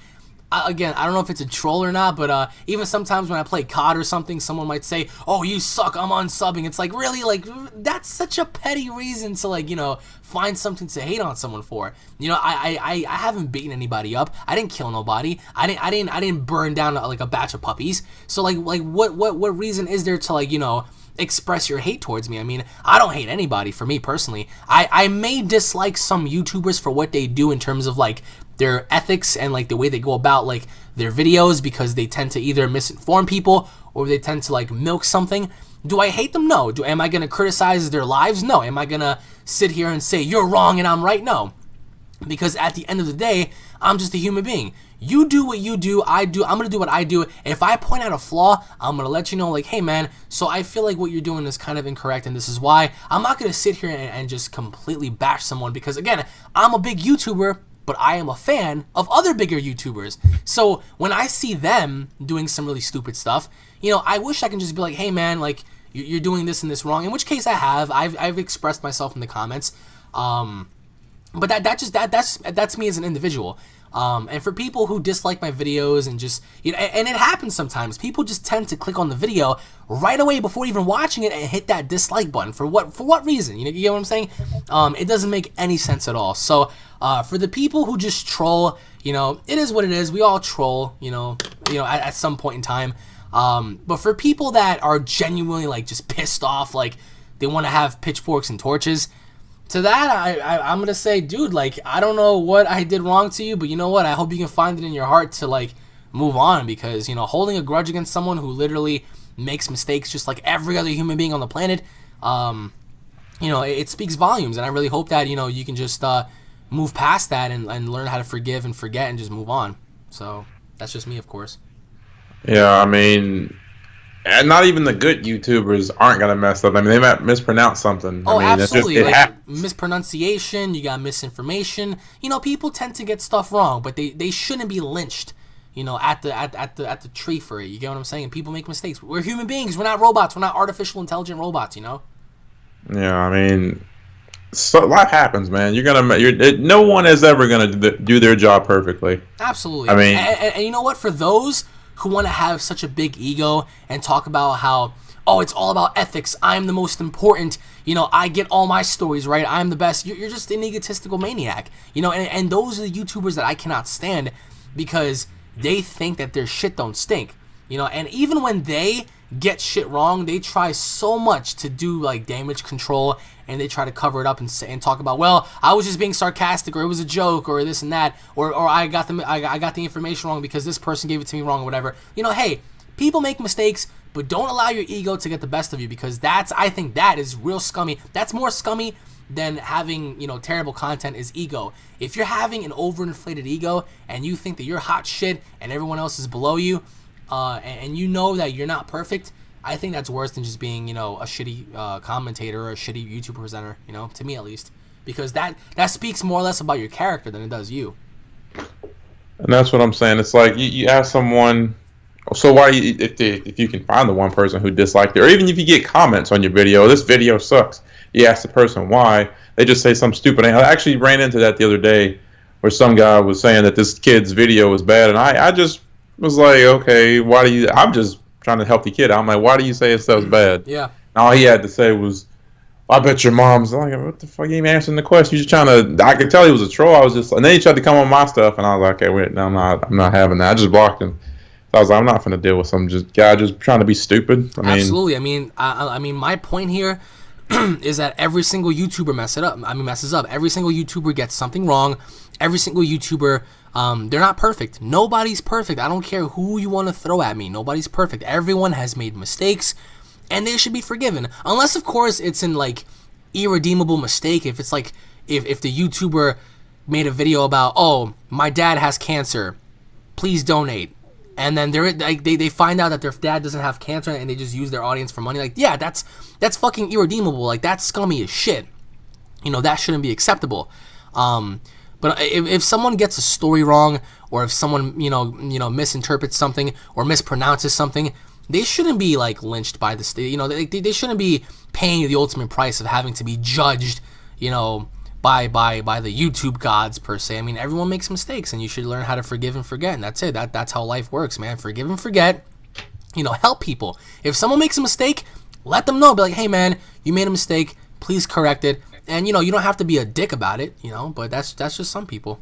again, I don't know if it's a troll or not, but even sometimes when I play COD or something, someone might say, oh, you suck, I'm unsubbing. It's like, really, like, that's such a petty reason to, like, you know, find something to hate on someone for. You know, I haven't beaten anybody up. I didn't kill nobody. I didn't burn down, like, a batch of puppies. So, like what reason is there to, like, you know, express your hate towards me? I mean, I don't hate anybody. For me personally, I may dislike some YouTubers for what they do in terms of, like, their ethics and like the way they go about like their videos, because they tend to either misinform people or they tend to like milk something. Do I hate them? No. Am I going to criticize their lives? No. Am I going to sit here and say you're wrong and I'm right? No. Because at the end of the day, I'm just a human being. You do what you do, I'm going to do what I do. If I point out a flaw, I'm going to let you know, like, hey man, so I feel like what you're doing is kind of incorrect and this is why. I'm not going to sit here and just completely bash someone, because again, I'm a big YouTuber, but I am a fan of other bigger YouTubers. So when I see them doing some really stupid stuff, you know, I wish I can just be like, hey man, like, you're doing this and this wrong. In which case I have. I've expressed myself in the comments. But that's me as an individual. And for people who dislike my videos and just, you know, and it happens sometimes, people just tend to click on the video right away before even watching it and hit that dislike button. For what reason? You get what I'm saying? It doesn't make any sense at all. So, for the people who just troll, you know, it is what it is. We all troll, you know, at some point in time. But for people that are genuinely like just pissed off, like they want to have pitchforks and torches, to that, I'm gonna say, dude, like, I don't know what I did wrong to you, but you know what? I hope you can find it in your heart to, like, move on, because, you know, holding a grudge against someone who literally makes mistakes just like every other human being on the planet, you know, it speaks volumes, and I really hope that, you know, you can just move past that and learn how to forgive and forget and just move on. So, that's just me, of course. Yeah, I mean, and not even the good YouTubers aren't gonna mess up. I mean, they might mispronounce something. Oh, I mean, absolutely. It like mispronunciation, you got misinformation. You know, people tend to get stuff wrong, but they shouldn't be lynched, you know, at the tree for it. You get what I'm saying? People make mistakes. We're human beings. We're not robots. We're not artificial intelligent robots. You know? Yeah, I mean, so life happens, man. No one is ever gonna do their job perfectly. Absolutely. I mean, and you know what? For those who want to have such a big ego and talk about how, oh, it's all about ethics. I'm the most important. I get all my stories right. I'm the best. You're just an egotistical maniac. And those are the YouTubers that I cannot stand because they think that their shit don't stink. And even when they get shit wrong, they try so much to do like damage control, and they try to cover it up and talk about, well, I was just being sarcastic, or it was a joke, or this and that, or I got the information wrong because this person gave it to me wrong, or whatever. Hey, people make mistakes, but don't allow your ego to get the best of you, because I think that is real scummy. That's more scummy than having, terrible content is ego. If you're having an overinflated ego and you think that you're hot shit and everyone else is below you, and you know that you're not perfect, I think that's worse than just being, a shitty commentator or a shitty YouTube presenter, to me at least. Because that speaks more or less about your character than it does you. And that's what I'm saying. It's like you ask someone, so why, if you can find the one person who disliked it, or even if you get comments on your video, this video sucks, you ask the person why, they just say some stupid thing. I actually ran into that the other day where some guy was saying that this kid's video was bad, and I just was like, okay, why do you, I'm just trying to help the kid out. I'm like, why do you say his stuff's bad? Yeah. And all he had to say was, I bet your mom's. I'm like, what the fuck? You ain't answering the question. You're just trying to. I could tell he was a troll. I was just, and then he tried to come on my stuff, and I was like, okay, wait, no, I'm not having that. I just blocked him. So I was like, I'm not gonna deal with some guy just trying to be stupid. Absolutely. I mean, my point here is that every single YouTuber messes up. Every single YouTuber gets something wrong. Every single YouTuber, they're not perfect. Nobody's perfect. I don't care who you want to throw at me. Nobody's perfect. Everyone has made mistakes, and they should be forgiven. Unless, of course, it's an like irredeemable mistake. If it's like if the YouTuber made a video about, oh, my dad has cancer, please donate. And then they find out that their dad doesn't have cancer, and they just use their audience for money. Like, yeah, that's fucking irredeemable. Like, that's scummy as shit. That shouldn't be acceptable. But if someone gets a story wrong, or if someone misinterprets something or mispronounces something, they shouldn't be like lynched by the state. They shouldn't be paying the ultimate price of having to be judged. By the YouTube gods per se. I mean, everyone makes mistakes, and you should learn how to forgive and forget. And that's it. That's how life works, man. Forgive and forget. Help people. If someone makes a mistake, let them know. Be like, hey, man, you made a mistake. Please correct it. And you don't have to be a dick about it. But that's just some people.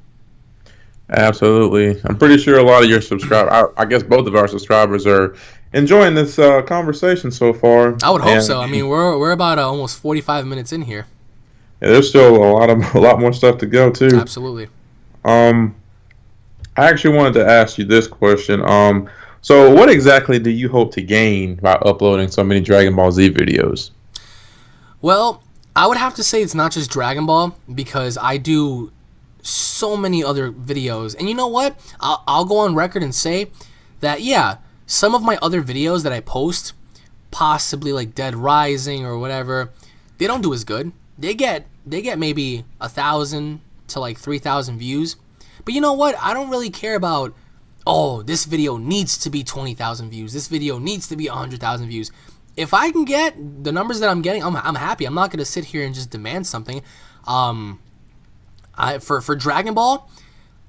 Absolutely. I'm pretty sure a lot of your subscribers, I guess both of our subscribers, are enjoying this conversation so far. I would hope so. I mean, we're about almost 45 minutes in here. Yeah, there's still a lot more stuff to go too. Absolutely. I actually wanted to ask you this question. So what exactly do you hope to gain by uploading so many Dragon Ball Z videos? Well, I would have to say it's not just Dragon Ball, because I do so many other videos. And you know what? I'll go on record and say that, yeah, some of my other videos that I post, possibly like Dead Rising or whatever, they don't do as good. They get maybe 1,000 to like 3,000 views. But you know what? I don't really care about, oh, this video needs to be 20,000 views. This video needs to be 100,000 views. If I can get the numbers that I'm getting, I'm happy. I'm not going to sit here and just demand something. For Dragon Ball,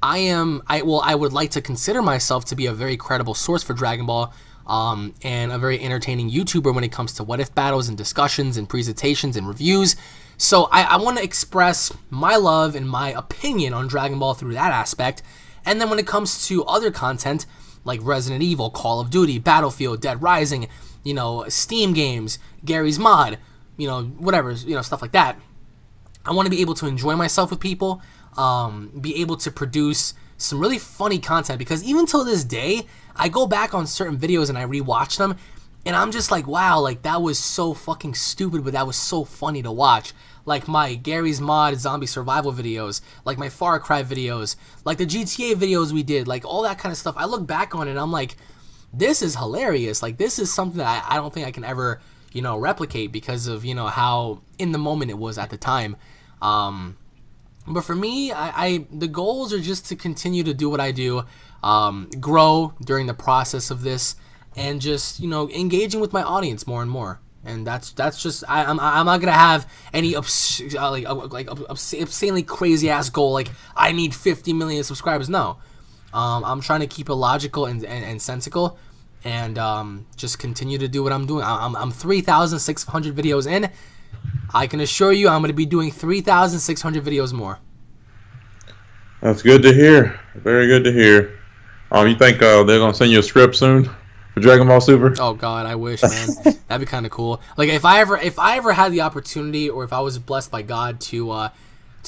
I would like to consider myself to be a very credible source for Dragon Ball. And a very entertaining YouTuber when it comes to what if battles and discussions and presentations and reviews. So I want to express my love and my opinion on Dragon Ball through that aspect. And then when it comes to other content like Resident Evil, Call of Duty, Battlefield, Dead Rising, Steam games, Gary's Mod, whatever, stuff like that, I want to be able to enjoy myself with people, be able to produce some really funny content, because even till this day, I go back on certain videos and I rewatch them, and I'm just like, wow, like that was so fucking stupid, but that was so funny to watch. Like my Gary's Mod zombie survival videos, like my Far Cry videos, like the GTA videos we did, like all that kind of stuff. I look back on it and I'm like, this is hilarious. Like this is something that I don't think I can ever, replicate, because of, how in the moment it was at the time. But for me, the goals are just to continue to do what I do, grow during the process of this, and just engaging with my audience more and more. And that's just I'm not gonna have any obscenely crazy ass goal like I need 50 million subscribers. No, I'm trying to keep it logical and sensical, and just continue to do what I'm doing. I'm 3,600 videos in. I can assure you I'm going to be doing 3,600 videos more. That's good to hear. Very good to hear. You think they're gonna send you a script soon for Dragon Ball Super? Oh God, I wish, man. That'd be kind of cool. Like if I ever had the opportunity, or if I was blessed by God to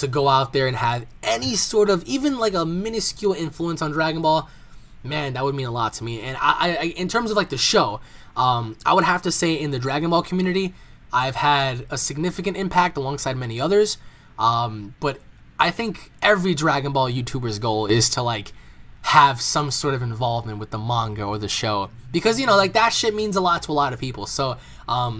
go out there and have any sort of, even like a minuscule influence on Dragon Ball, man, that would mean a lot to me. And I in terms of like the show, I would have to say in the Dragon Ball community, I've had a significant impact alongside many others. But I think every Dragon Ball YouTuber's goal is to like have some sort of involvement with the manga or the show, because like that shit means a lot to a lot of people. So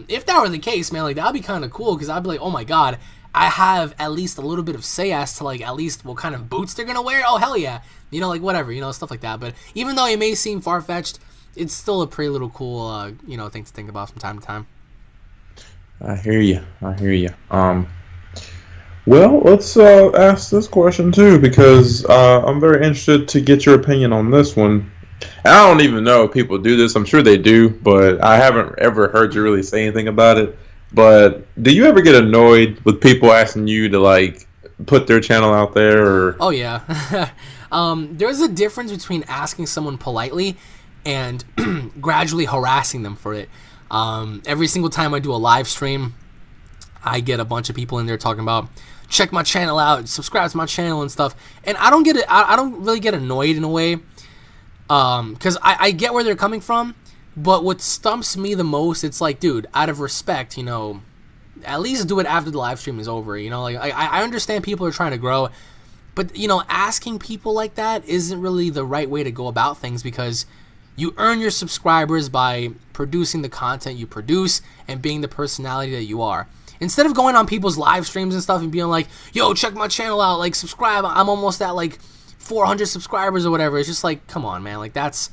if that were the case, man, like that'd be kind of cool, because I'd be like, oh my God, I have at least a little bit of say as to like at least what kind of boots they're gonna wear. Oh hell yeah, like whatever, stuff like that. But even though it may seem far-fetched, it's still a pretty little cool thing to think about from time to time. I hear you. Well, let's ask this question too, because I'm very interested to get your opinion on this one. And I don't even know if people do this. I'm sure they do, but I haven't ever heard you really say anything about it. But do you ever get annoyed with people asking you to like put their channel out there? Or Oh yeah. There's a difference between asking someone politely and gradually harassing them for it. Every single time I do a live stream, I get a bunch of people in there talking about, check my channel out, subscribe to my channel and stuff. And I don't get it. I don't really get annoyed in a way, because I get where they're coming from. But what stumps me the most, it's like, dude, out of respect, at least do it after the live stream is over. Like I understand people are trying to grow, but asking people like that isn't really the right way to go about things, because you earn your subscribers by producing the content you produce and being the personality that you are. Instead of going on people's live streams and stuff and being like, yo, check my channel out, like subscribe, I'm almost at like 400 subscribers or whatever. It's just like, come on, man. Like that's,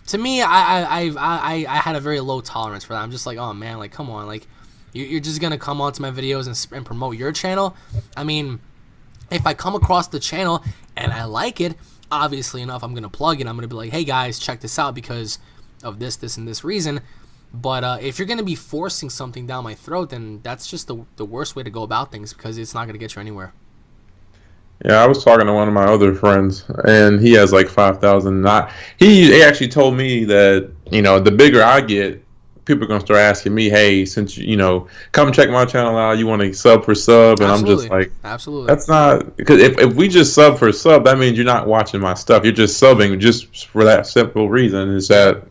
to me, I had a very low tolerance for that. I'm just like, oh man, like come on, like you're just gonna come onto my videos and promote your channel. I mean, if I come across the channel and I like it, obviously enough, I'm gonna plug it. I'm gonna be like, hey guys, check this out because of this, and this reason. But if you're going to be forcing something down my throat, then that's just the worst way to go about things, because it's not going to get you anywhere. Yeah, I was talking to one of my other friends, and he has like 5,000. He actually told me that, the bigger I get, people are going to start asking me, hey, since, come check my channel out, you want to sub for sub? And Absolutely. I'm just like, absolutely. That's not, because if we just sub for sub, that means you're not watching my stuff. You're just subbing just for that simple reason, is that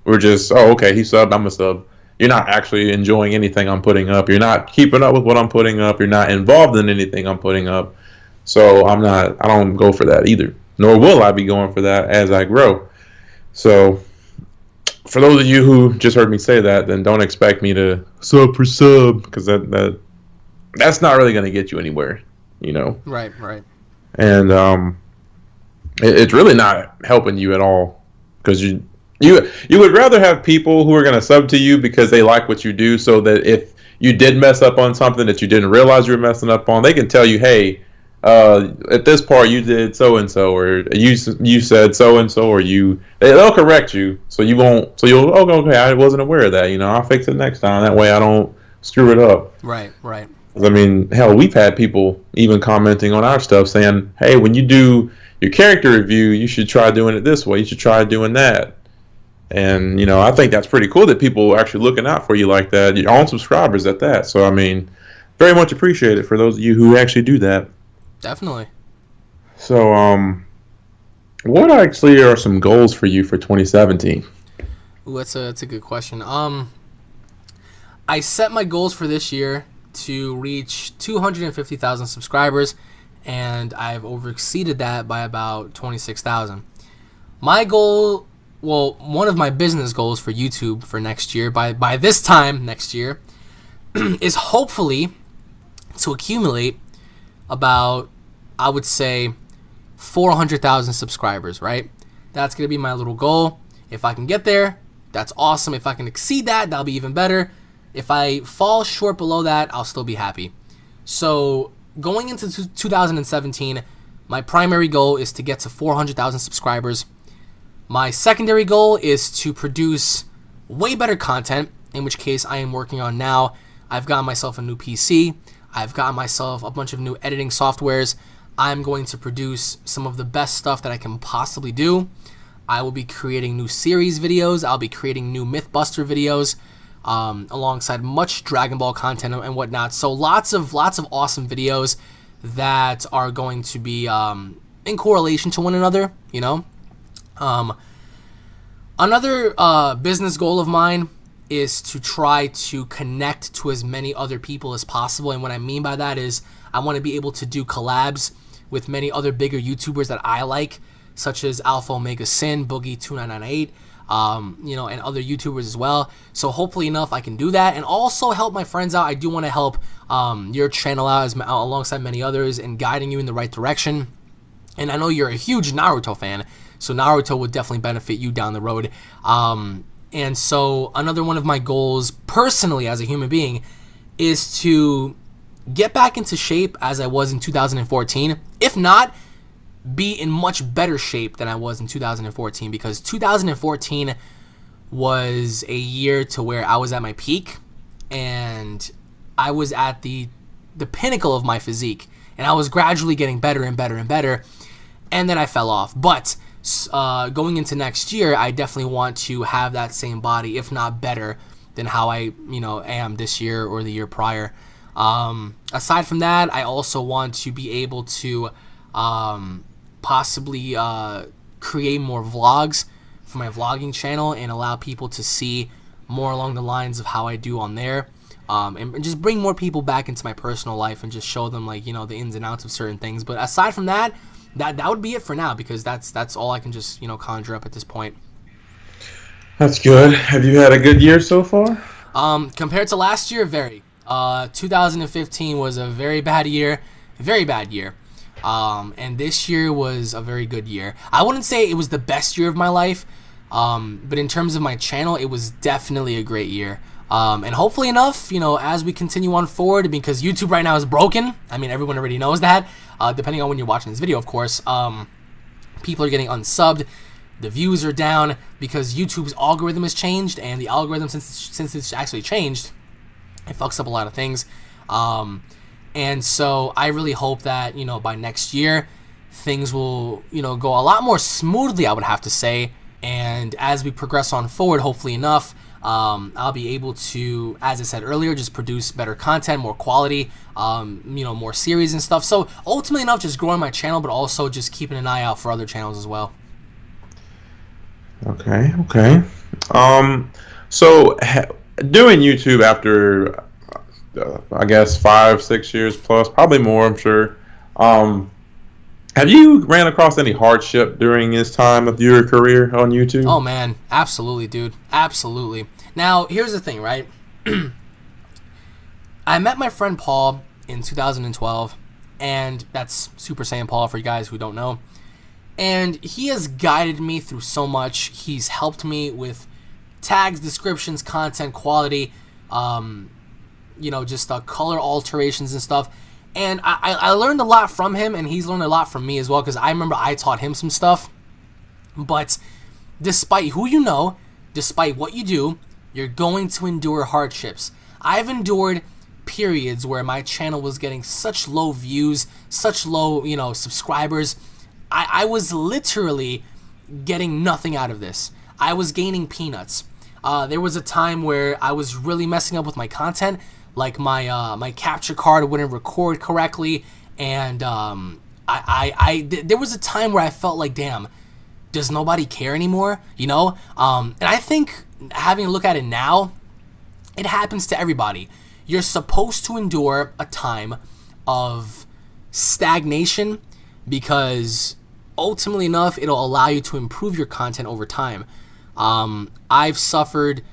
we're just, oh, okay, he subbed, I'm a sub. You're not actually enjoying anything I'm putting up. You're not keeping up with what I'm putting up. You're not involved in anything I'm putting up. So I don't go for that either. Nor will I be going for that as I grow. So for those of you who just heard me say that, then don't expect me to sub for sub, because that's not really going to get you anywhere, Right. And it's really not helping you at all, because you would rather have people who are going to sub to you because they like what you do, so that if you did mess up on something that you didn't realize you were messing up on, they can tell you, hey, at this part you did so and so, or you said so and so, or they'll correct you, so you'll okay, I wasn't aware of that. I'll fix it next time. That way I don't screw it up. Right. I mean, hell, we've had people even commenting on our stuff saying, hey, when you do your character review, you should try doing it this way. You should try doing that. And, I think that's pretty cool that people are actually looking out for you like that. Your own subscribers at that. So, I mean, very much appreciate it for those of you who actually do that. Definitely. So, what actually are some goals for you for 2017? Ooh, that's a good question. I set my goals for this year to reach 250,000 subscribers, and I've overexceeded that by about 26,000. My goal, well, one of my business goals for YouTube for next year, by this time next year, is hopefully to accumulate about, I would say, 400,000 subscribers, right? That's going to be my little goal. If I can get there, that's awesome. If I can exceed that, that'll be even better. If I fall short below that, I'll still be happy. So going into 2017, my primary goal is to get to 400,000 subscribers. My secondary goal is to produce way better content, in which case I am working on now. I've gotten myself a new PC. I've gotten myself a bunch of new editing softwares. I'm going to produce some of the best stuff that I can possibly do. I will be creating new series videos. I'll be creating new Mythbuster videos, alongside much Dragon Ball content and whatnot. So lots of awesome videos that are going to be in correlation to one another, you know. Another business goal of mine is to try to connect to as many other people as possible. And what I mean by that is I want to be able to do collabs with many other bigger YouTubers that I like, such as Alpha Omega Sin, Boogie2998, and other YouTubers as well. So hopefully enough I can do that and also help my friends out. I do want to help your channel out alongside many others and guiding you in the right direction. And I know you're a huge Naruto fan, so Naruto would definitely benefit you down the road. And so another one of my goals personally as a human being is to get back into shape as I was in 2014. If not, be in much better shape than I was in 2014, because 2014 was a year to where I was at my peak and I was at the pinnacle of my physique, and I was gradually getting better and better and better, and then I fell off. But going into next year, I definitely want to have that same body, if not better than how I am this year or the year prior. Aside from that, I also want to be able to possibly create more vlogs for my vlogging channel and allow people to see more along the lines of how I do on there, and just bring more people back into my personal life and just show them, like, the ins and outs of certain things. But aside from that, that would be it for now, because that's all I can just conjure up at this point. That's good. Have you had a good year so far? Compared to last year, very. 2015 was a very bad year. And this year was a very good year. I wouldn't say it was the best year of my life, but in terms of my channel, it was definitely a great year. And hopefully enough, as we continue on forward, because YouTube right now is broken. I mean, everyone already knows that. Depending on when you're watching this video, of course, people are getting unsubbed. The views are down because YouTube's algorithm has changed, and the algorithm, since it's actually changed, it fucks up a lot of things. And so I really hope that, by next year, things will, go a lot more smoothly, I would have to say. And as we progress on forward, hopefully enough, I'll be able to, as I said earlier, just produce better content, more quality, more series and stuff. So ultimately enough, just growing my channel, but also just keeping an eye out for other channels as well. Okay. So doing YouTube after, I guess 5-6 years plus, probably more, I'm sure. Have you ran across any hardship during this time of your career on YouTube? Oh man, absolutely, dude, absolutely. Now here's the thing, right? I met my friend Paul in 2012, and that's Super Saiyan Paul for you guys who don't know. And he has guided me through so much. He's helped me with tags, descriptions, content quality, just color alterations and stuff. And I learned a lot from him, and he's learned a lot from me as well, because I remember I taught him some stuff. But despite who you know, despite what you do, you're going to endure hardships. I've endured periods where my channel was getting such low views, such low, subscribers. I was literally getting nothing out of this. I was gaining peanuts. There was a time where I was really messing up with my content, like my capture card wouldn't record correctly, and there was a time where I felt like, damn, does nobody care anymore? And I think, having a look at it now, it happens to everybody. You're supposed to endure a time of stagnation, because ultimately enough, it'll allow you to improve your content over time. I've suffered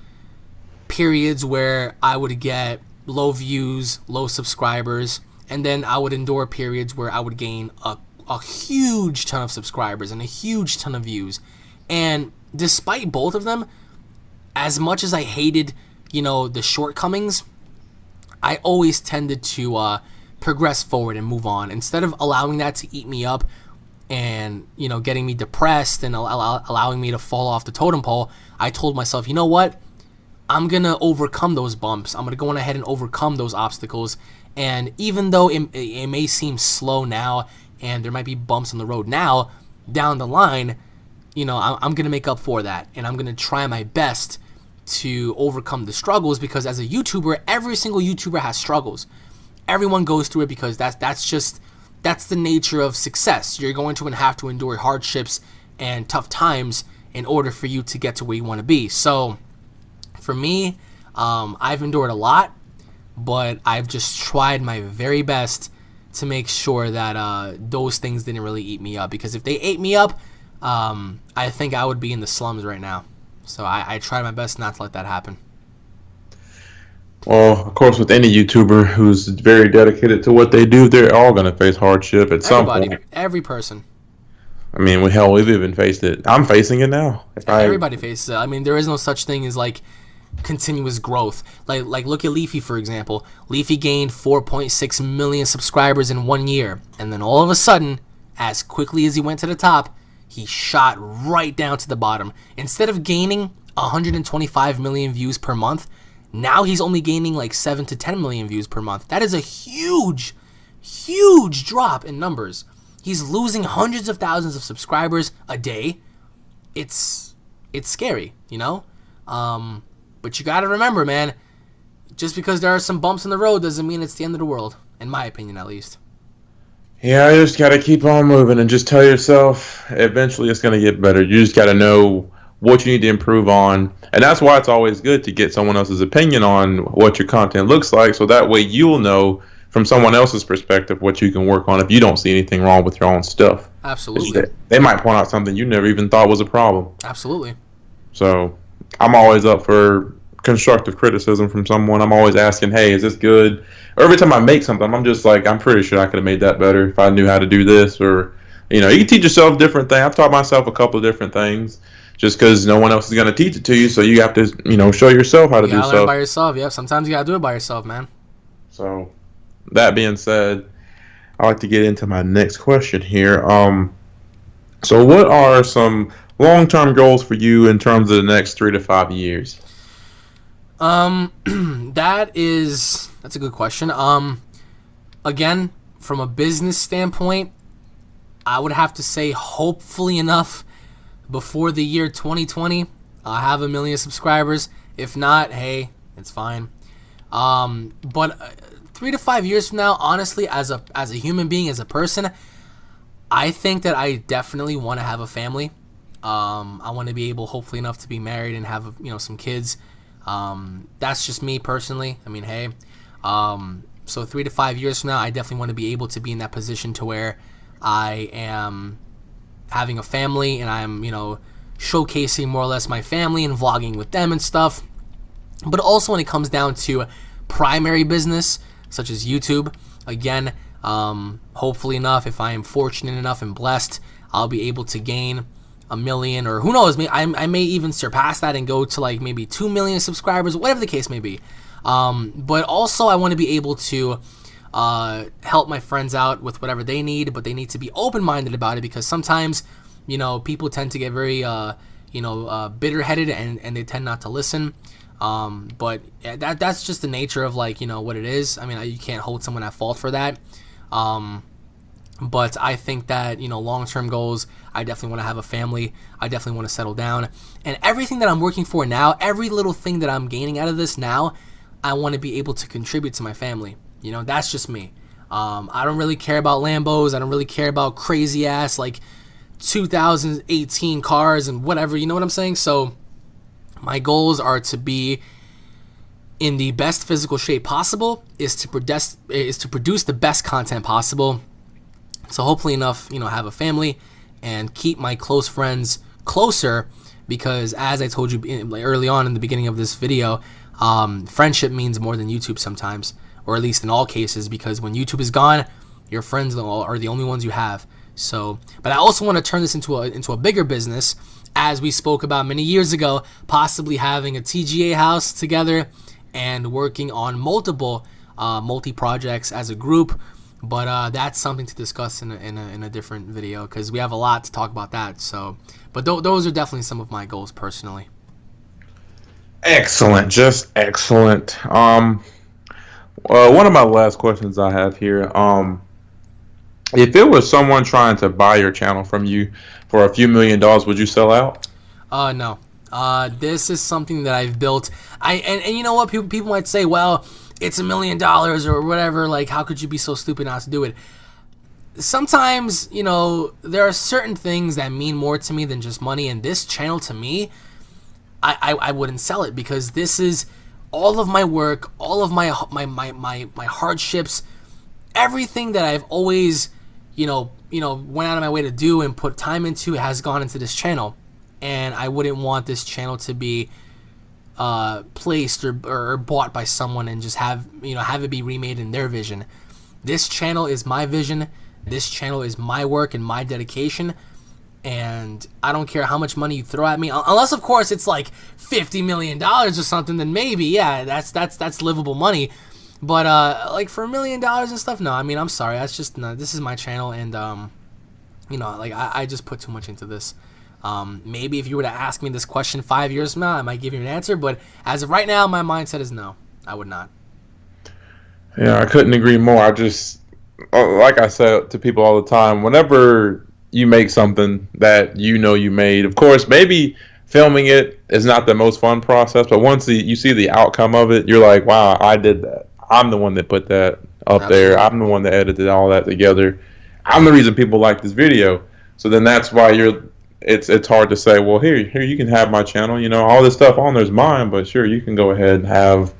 periods where I would get low views, low subscribers, and then I would endure periods where I would gain a huge ton of subscribers and a huge ton of views. And despite both of them, as much as I hated, the shortcomings, I always tended to progress forward and move on, instead of allowing that to eat me up and, you know, getting me depressed and allowing me to fall off the totem pole, I told myself, you know what? I'm going to overcome those bumps. I'm going to go on ahead and overcome those obstacles. And even though it may seem slow now and there might be bumps on the road now, down the line, you know, I'm going to make up for that. And I'm going to try my best to overcome the struggles, because as a YouTuber, every single YouTuber has struggles. Everyone goes through it, because that's the nature of success. You're going to have to endure hardships and tough times in order for you to get to where you want to be. So for me, I've endured a lot, but I've just tried my very best to make sure that those things didn't really eat me up, because if they ate me up, I think I would be in the slums right now. So I tried my best not to let that happen. Well, of course, with any YouTuber who's very dedicated to what they do, they're all going to face hardship at some point. Every person. I mean, we've even faced it. I'm facing it now. Everybody faces it. I mean, there is no such thing as like continuous growth. Like look at Leafy, for example. Leafy gained 4.6 million subscribers in 1 year, and then all of a sudden, as quickly as he went to the top, he shot right down to the bottom. Instead of gaining 125 million views per month, now he's only gaining like 7 to 10 million views per month. That is a huge, huge drop in numbers. He's losing hundreds of thousands of subscribers a day. It's scary, you know? But you gotta remember, man, just because there are some bumps in the road doesn't mean it's the end of the world, in my opinion at least. Yeah, you just gotta keep on moving and just tell yourself eventually it's gonna get better. You just gotta know what you need to improve on. And that's why it's always good to get someone else's opinion on what your content looks like, so that way you'll know from someone else's perspective what you can work on if you don't see anything wrong with your own stuff. Absolutely. They might point out something you never even thought was a problem. Absolutely. So I'm always up for constructive criticism from someone. I'm always asking, hey, is this good? Or every time I make something, I'm just like, I'm pretty sure I could have made that better if I knew how to do this. Or, you know, you can teach yourself different things. I've taught myself a couple of different things just because no one else is going to teach it to you. So you have to, you know, show yourself how to do stuff. Learn by yourself. Yeah, sometimes you got to do it by yourself, man. So that being said, I'd like to get into my next question here. So what are some long-term goals for you in terms of the next 3 to 5 years? That's a good question. Again, from a business standpoint, I would have to say hopefully enough before the year 2020, I'll have 1 million subscribers. If not, hey, it's fine. But 3 to 5 years from now, honestly, as a human being, as a person, I think that I definitely want to have a family. I want to be able, hopefully enough, to be married and have, you know, some kids. That's just me personally. I mean, hey, so 3 to 5 years from now, I definitely want to be able to be in that position to where I am having a family and I'm, you know, showcasing more or less my family and vlogging with them and stuff. But also when it comes down to primary business, such as YouTube, again, hopefully enough, if I am fortunate enough and blessed, I'll be able to gain 1 million, or who knows, I may even surpass that and go to like maybe 2 million subscribers, whatever the case may be. But also I want to be able to help my friends out with whatever they need, but they need to be open-minded about it, because sometimes, you know, people tend to get very bitter-headed and they tend not to listen. But that's just the nature of, like, you know, what it is. I mean, you can't hold someone at fault for that. But I think that, you know, long-term goals, I definitely want to have a family. I definitely want to settle down. And everything that I'm working for now, every little thing that I'm gaining out of this now, I want to be able to contribute to my family. You know, that's just me. I don't really care about Lambos. I don't really care about crazy-ass, like, 2018 cars and whatever. You know what I'm saying? So my goals are to be in the best physical shape possible, is to produce the best content possible. So hopefully enough, you know, have a family and keep my close friends closer, because as I told you early on in the beginning of this video, friendship means more than YouTube sometimes, or at least in all cases, because when YouTube is gone, your friends are the only ones you have. So, but I also want to turn this into a bigger business, as we spoke about many years ago, possibly having a TGA house together and working on multiple multi-projects as a group, But that's something to discuss in a different video, because we have a lot to talk about that. So, but those are definitely some of my goals personally. Excellent, just excellent. One of my last questions I have here. If it was someone trying to buy your channel from you for a few $1,000,000, would you sell out? No. This is something that I've built. And you know what? People might say, well, it's $1,000,000 or whatever. Like, how could you be so stupid not to do it? Sometimes, there are certain things that mean more to me than just money. And this channel, to me, I wouldn't sell it, because this is all of my work, all of my hardships, everything that I've always, went out of my way to do and put time into has gone into this channel. And I wouldn't want this channel to be placed or bought by someone and just have it be remade in their vision. This channel is my vision. This channel is my work and my dedication. And I don't care how much money you throw at me, unless of course it's like $50 million or something. Then maybe, yeah, that's livable money. But like for $1 million and stuff, no. I mean, I'm sorry, that's just no. This is my channel, and like I just put too much into this. Maybe if you were to ask me this question 5 years from now, I might give you an answer. But as of right now, my mindset is no. I would not. Yeah, I couldn't agree more. I just, like I said to people all the time, whenever you make something that you made, of course, maybe filming it is not the most fun process, but once you see the outcome of it, you're like, wow, I did that. I'm the one that put that up there. I'm the one that edited all that together. I'm the reason people like this video. So then that's why it's hard to say, well, here you can have my channel. All this stuff on there's mine, but sure, you can go ahead and have.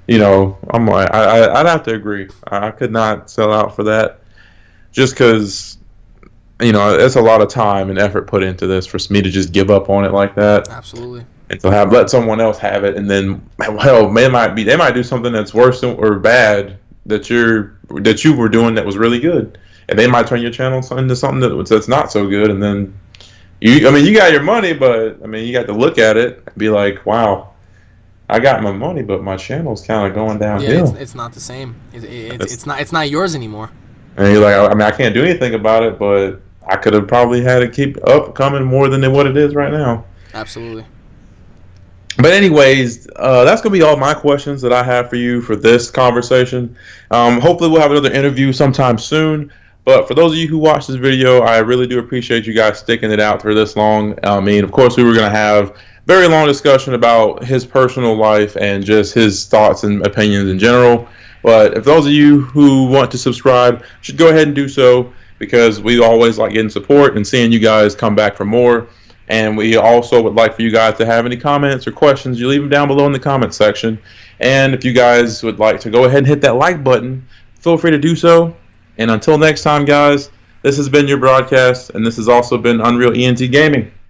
I'd have to agree. I could not sell out for that, just because it's a lot of time and effort put into this for me to just give up on it like that. Absolutely. And to let someone else have it, and then they might do something that's worse or bad that you were doing that was really good, and they might turn your channel into something that's not so good, and then you got your money, but you got to look at it and be like, wow, I got my money, but my channel's kind of going downhill. Yeah, it's not the same. It's not yours anymore. And you're like, I can't do anything about it, but I could have probably had it keep up coming more than what it is right now. Absolutely. But anyways, that's going to be all my questions that I have for you for this conversation. Hopefully we'll have another interview sometime soon. But for those of you who watched this video, I really do appreciate you guys sticking it out for this long. Of course, we were going to have very long discussion about his personal life and just his thoughts and opinions in general. But if those of you who want to subscribe should go ahead and do so, because we always like getting support and seeing you guys come back for more. And we also would like for you guys to have any comments or questions, you leave them down below in the comment section. And if you guys would like to go ahead and hit that like button, feel free to do so. And until next time, guys, this has been your broadcast, and this has also been UnrealEntGaming.